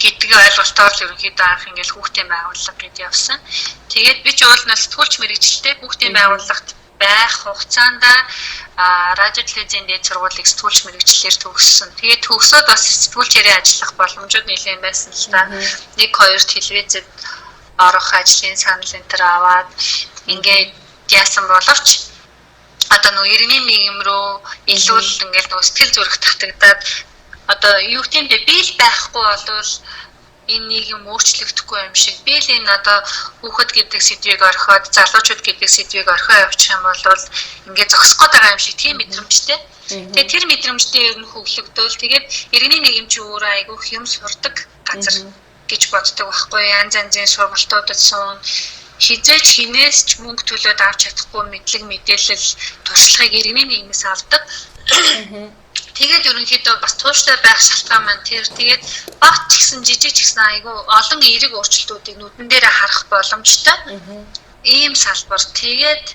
гэдэг ойлголтоор л ерөнхийдөө анх ингээл хүүхдийн байгууллага гэд явсан. Тэгээд би ч өөрнөө сэтгүүлч мэрэгчлээ хүүхдийн байгууллагт байх хугацаанд радио телевизийн дээд сургуулийг сэтгүүлч мэрэгчлэлээр төгссөн. Тэгээд төгсөөд бас сэтгүүлчээрээ ажиллах боломжууд нэлээд байсан л та. 1-2 телевизэд орох ажлын санал энэ төр аваад ингээд яасан боловч одоо нөө иргэний нийгэм рүү илүү л ингээд нөө сэтгэл зүрх татагдаад одоо юу гэмдэ би л байхгүй болвол энэ нийгэм өөрчлөгдөхгүй юм шиг би л энэ одоо хүүхэд гэдэг сэдвийг орхиод залуучууд гэдэг сэдвийг орхио явуучих юм бол ингээд зогсох гээд байгаа юм шиг тийм мэдрэмжтэй. Тэгээд тэр мэдрэмжтэй ер нь хөглөгдөөл тэгээд иргэний нийгэм чи өөрөө айгүй юм сурдаг газар гэж боддог байхгүй янз янзын сургалтуудад суун хизээч хинээс ч мөнгө төлөөд авч чадахгүй мэдлэг мэдээлэл туршлагыг иргэний нийгмээс авдаг. Тэгээд ерөнхийдөө бас тууштай байх шалтгаан маань тэр тэгээд багт ч гэсэн жижиг ч гэсэн айгүй олон эерэг өөрчлөлтүүдийг нүдэн дээр харах боломжтой. Ийм салбар тэгээд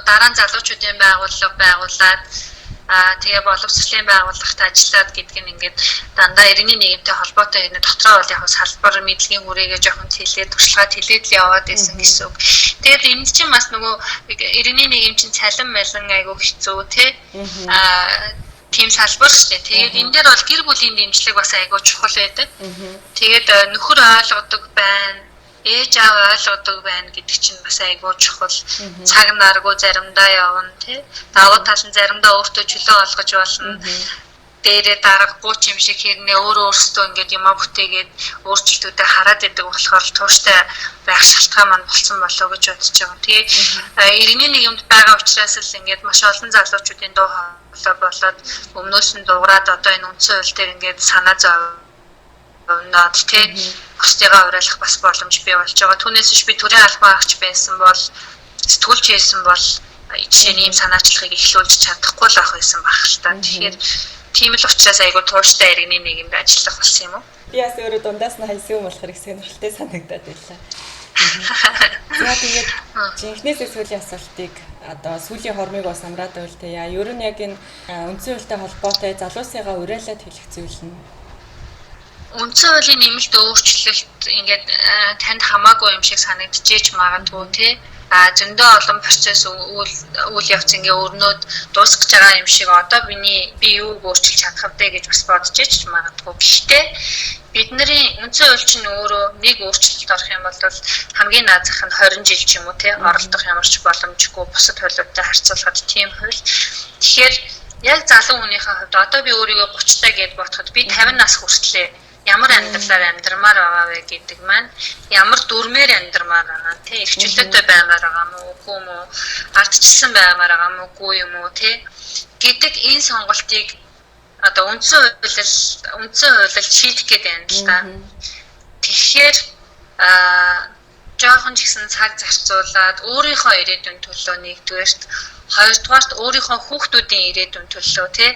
дараа нь залуучуудын байгууллага байгуулад тэгээ боловсролын байгууллагт ажиллаад гэдэг нь ингээд дандаа иргэний нийгэмтэй холбоотой энэ дотроо бол яг салбар мэдлэгийн хүрээгээ жоохон тэлээд туршлагаа тэлээд л яваад байсан гэсэн үг. Тэгээд энд чинь бас нөгөө иргэний нийгэм чинь цалин байлан айгүй хэцүү тийм салбар шүү дээ. Тэгээд энэ дээр бол гэр бүлийн дэмжлэг бас айгүй чухал байдаг. Тэгээд нөхөр ойлгодог байна, ээж аав ойлгодог байна гэдэг чинь бас айгүй чухал. Цаг наргүй заримдаа явна тий. Давуу тал нь заримдаа өөртөө чөлөө олгож болно. Дээрээ дарахгүй юм шиг хэрнээ өөрөөсөө ингээд юм бүтээгээд өөрчлөлтүүдэд хараад идэг болохоор тууштай байх шалтгаан маань болсон болов уу гэж бодож байгаа. Тэгээ иргэний нийгэмд байгаа учраас л ингээд маш олон залуучуудын дуу хоолой болоод өмнөөс нь дуурайд одоо энэ үндсэн хууль дээр ингээд санаа зовноод тий бусдыгаа уриалах бас боломж бий болж байгаа. Түүнээс биш би төрийн албан агч байсан бол сэтгүүлч байсан бол жишээний ийм санаачлагыг эхлүүлж чадахгүй л байх байсан баг л та. Тэгэхээр тийм л учраас айгүй тууштай иргэний нийгэмд ажиллах болсон юм уу? Би бас өөрөө дундаас нь хайсан юм болохоор их сонирхолтой санагдаад байлаа. За тэгээд жинхнээс сүүлийн асуултыг одоо сүүлийн хормыг бас амраад байвал те яа ер нь яг энэ үндсэн хуультай холбоотой залуусыгаа уриалаад хэлэх зүйл нь үндсэн хуулийн нэмэлт өөрчлөлт ингээд танд хамаагүй юм шиг санагдчихэж магадгүй те зөндөө олон процесс үйл явц ингээ өрнөд дуусгаж байгаа юм шиг одоо би юуг өөрчилж чадах вэ гэж бас бодож ич магадгүй. Гэхдээ бидний үндсэн хууль чинь өөрөө нэг өөрчлөлт орох юм бол хамгийн наазах нь 20 жил ч юм уу тий оролдох ямар ч боломжгүй бусад хуулиудтай харьцуулахад тийм хууль. Тэгэхээр яг залуу хүнийхээ хувьд одоо би өөрийгөө 30 таа гэж бодоход би 50 нас хүртлээр ямар амьдралаар амьдрмаар байгаа вэ гэдэг маань ямар дүрмээр амьдрмаар байгаа тий эрхчлөлтөй баймаар байгаа мó үгүй юм уу ардчилсан баймаар байгаа мó үгүй юм уу тий гэдэг энэ сонголтыг одоо үндсэн хуулиар шийдэх гээд байна л да. Тэгэхээр жоохон ч гэсэн цаг зарцуулаад өөрийнхөө ирээдүйн төлөө нэгдүгээрт хоёрдугаарт өөрийнхөө хүүхдүүдийн ирээдүйн төлөө тий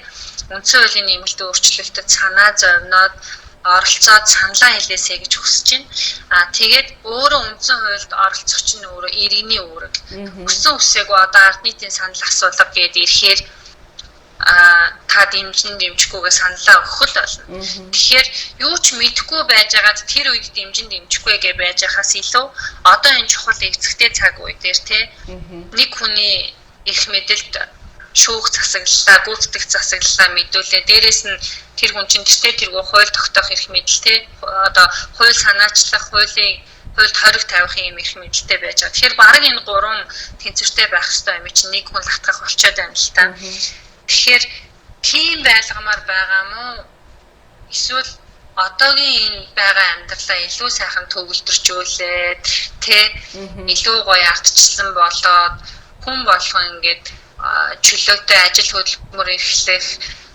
үндсэн хуулийн нэмэлт өөрчлөлтөд санаа зовноод оролцоод саналаа хэлээсэй гэж хүсэж байна. Тэгээд өөрөө үндсэн хуульд оролцох чинь өөрөө иргэний үүрэг. Хүссэн үсээгүй одоо ард нийтийн санал асуулга гээд ирэхээр та дэмжихгүйгээ саналаа өгөх л болно. Тэгэхээр юу ч мэдэхгүй байж байгаад тэр үед дэмжихгүй гэж байж хаас илүү одоо энэ чухал эвцэгтэй цаг үе дээр те нэг хүний их мэдэлд шүүх засаглалаа, гүйцэтгэх засаглалаа мэдүүлээ. Дээрээс нь тэр хүн чинь тэргүй хууль тогтоох эрх мэдэл те одоо хууль санаачлах, хуульд хориг тавих юм эрх мэдэлтэй байж байгаа. Тэгэхээр баг энэ гурван тэнцвэртэй байх хэрэгтэй юм чинь нэг хүн латгах болчиход байна л та. Тэгэхээр тийм байлгамаар байгаа мó эсвэл одоогийн энэ байгаа амьдралаа илүү сайхан төвлөрчүүлээд тэ илүү гоё ардчилсан болоод хүн болгон ингээд чөлөөтэй ажил хөдөлмөр эрхлэх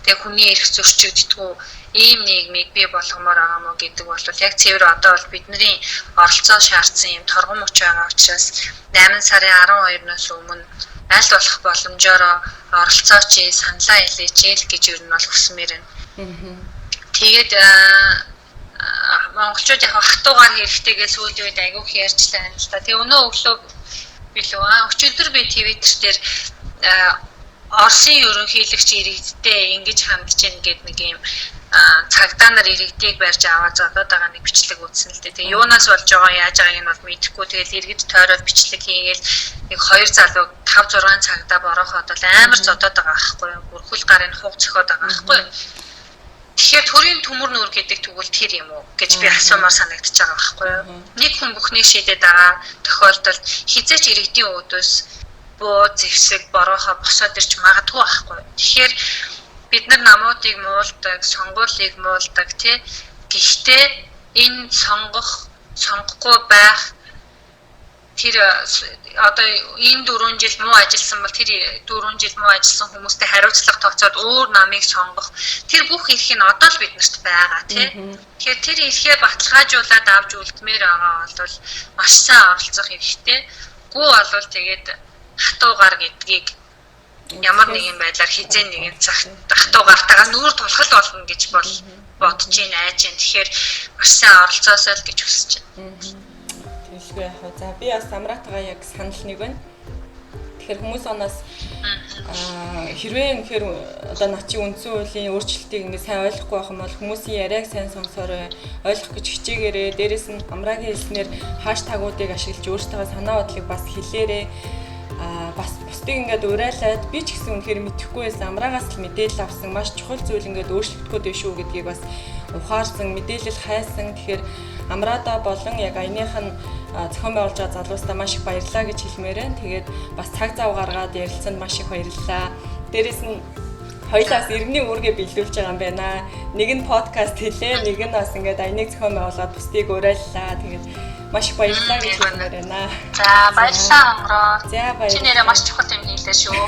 тэг хүний эрх зөрчигддэггүй ийм нийгмийг бий болгомоор байгаа мó гэдэг бол яг цэвэр одоо бол бидний оролцоо шаардсан юм торгон мөч байгаа учраас 8 сарын 12-наас өмнө аль болох боломжоор оролцооч саналаа хэлээч гэж ер нь бол хүсмээр байна. Тэгээд монголчууд яг хатуугаар хэрэгтэй гэж сүүлийн үед айгүйх ярьжлаа юм л та. Тэгээ өнөө өглөө билүү өчигдөр би Twitter дээр Оросын ерөнхийлөгч иргэдтэй ингэж хандж ийн гэдэг нэг юм цагдаа нар иргэдийг барьж аваад зодоод байгаа нэг бичлэг үзсэн л дээ. Тэгээ юунаас болж байгаа яаж байгааг нь бол мэдэхгүй. Тэгэл иргэд тойроод бичлэг хийгээл нэг 2 залуу 5 6 цагдаа бороход бол амар зодоод байгаа байхгүй юу? Бүрхүүл гарын хуг цохоод байгаа байхгүй юу? Тэгэхээр төрийн төмөр нүүр гэдэг тэгвэл тэр юм уу гэж би асуумаар санагдчихж байгаа байхгүй юу? Нэг хүн бүхнийг шийдээд байгаа тохиолдолд хизээч иргэдийн өөдөөс буу зэвсэг борохоо босоод ирж магадгүй байхгүй юу? Тэгэхээр бид нар намуудыг муулдаг, сонгуулийг муулдаг тий. Гэхдээ энэ сонгохгүй байх тэр одоо энэ 4 жил муу ажилласан бол тэр 4 жил муу ажилласан хүмүүстэй хариуцлага тооцоод өөр намыг сонгох тэр бүх эрх нь одоо л биднэрт байгаа тий. Тэгэхээр тэр эрхээ баталгаажуулаад авч үлдмээр байгаа бол маш сайн оролцох хэрэгтэй. Гүү болвол тэгээд хатуугаар гэдгийг ямар нэгэн байдлаар хизээ нэгэн цагт хатуугаартайгаа нүүр тулхал болно гэж бодож ийн айж ийн. Тэгэхээр маш сайн оролцоосоо л гэж хүсэж байна. Тэгэлгүй яах вэ? За би бас Амраатайгаа яг санал нэг байна. Тэгэхээр хүмүүс оноос хэрвээ үнэхээр одоо начийн үндсэн хуулийн өөрчлөлтийг ингээд сайн ойлгохгүй байх юм бол хүмүүсийн яриаг сайн сонсоорой, ойлгох гэж хичээгээрэй. Дээрээс нь Амраагийн хэлснээр хаштагуудыг ашиглаж өөртөө санаа бодлыг бас хэлээрэй. Бас бусдыг ингээд урайлаад би ч гэсэн үнэхээр мэдэхгүй байсан Амраагаас л мэдээлэл авсан маш чухал зүйл ингээд өөрчлөгдөхгүй дээ шүү гэдгийг бас ухаарсан, мэдээлэл хайсан. Тэгэхээр Амраада болон яг аяных нь зохион байгуулж байгаа залуустаа маш их баярлалаа гэж хэлмээр байна. Тэгээд бас цаг зав гаргаад ярилцсанд маш их баярлалаа. Дээрээс нь хоёулаас иргэний үүргээ биелүүлж байгаа юм байна. Нэг нь подкаст хэлээ, нэг нь бас ингээд аяныг зохион байгуулаад бусдыг урайлалаа. Тэгээд маш их баярлалаа гэж хэлмээр байна. За баярлалаа Амраа. За баярлалаа. Чи нэрээ маш чухал юм хийлээ шүү.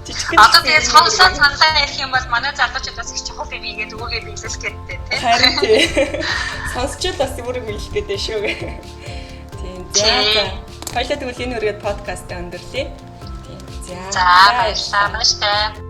Одоо тэгээд сонсоод саналаа ярих юм бол манай залуучуудаас их чухал юм ийгээд үүргээ биелүүлэх гэдэг тий. Харин тий. Сонсчод бас үүрэг биелэх гэдэг шүү. Тийм. За. Хоёулаа тэгвэл энэ үргээд подкастаа өндөрлөе. Тийм. За баярлалаа. Баярлалаа.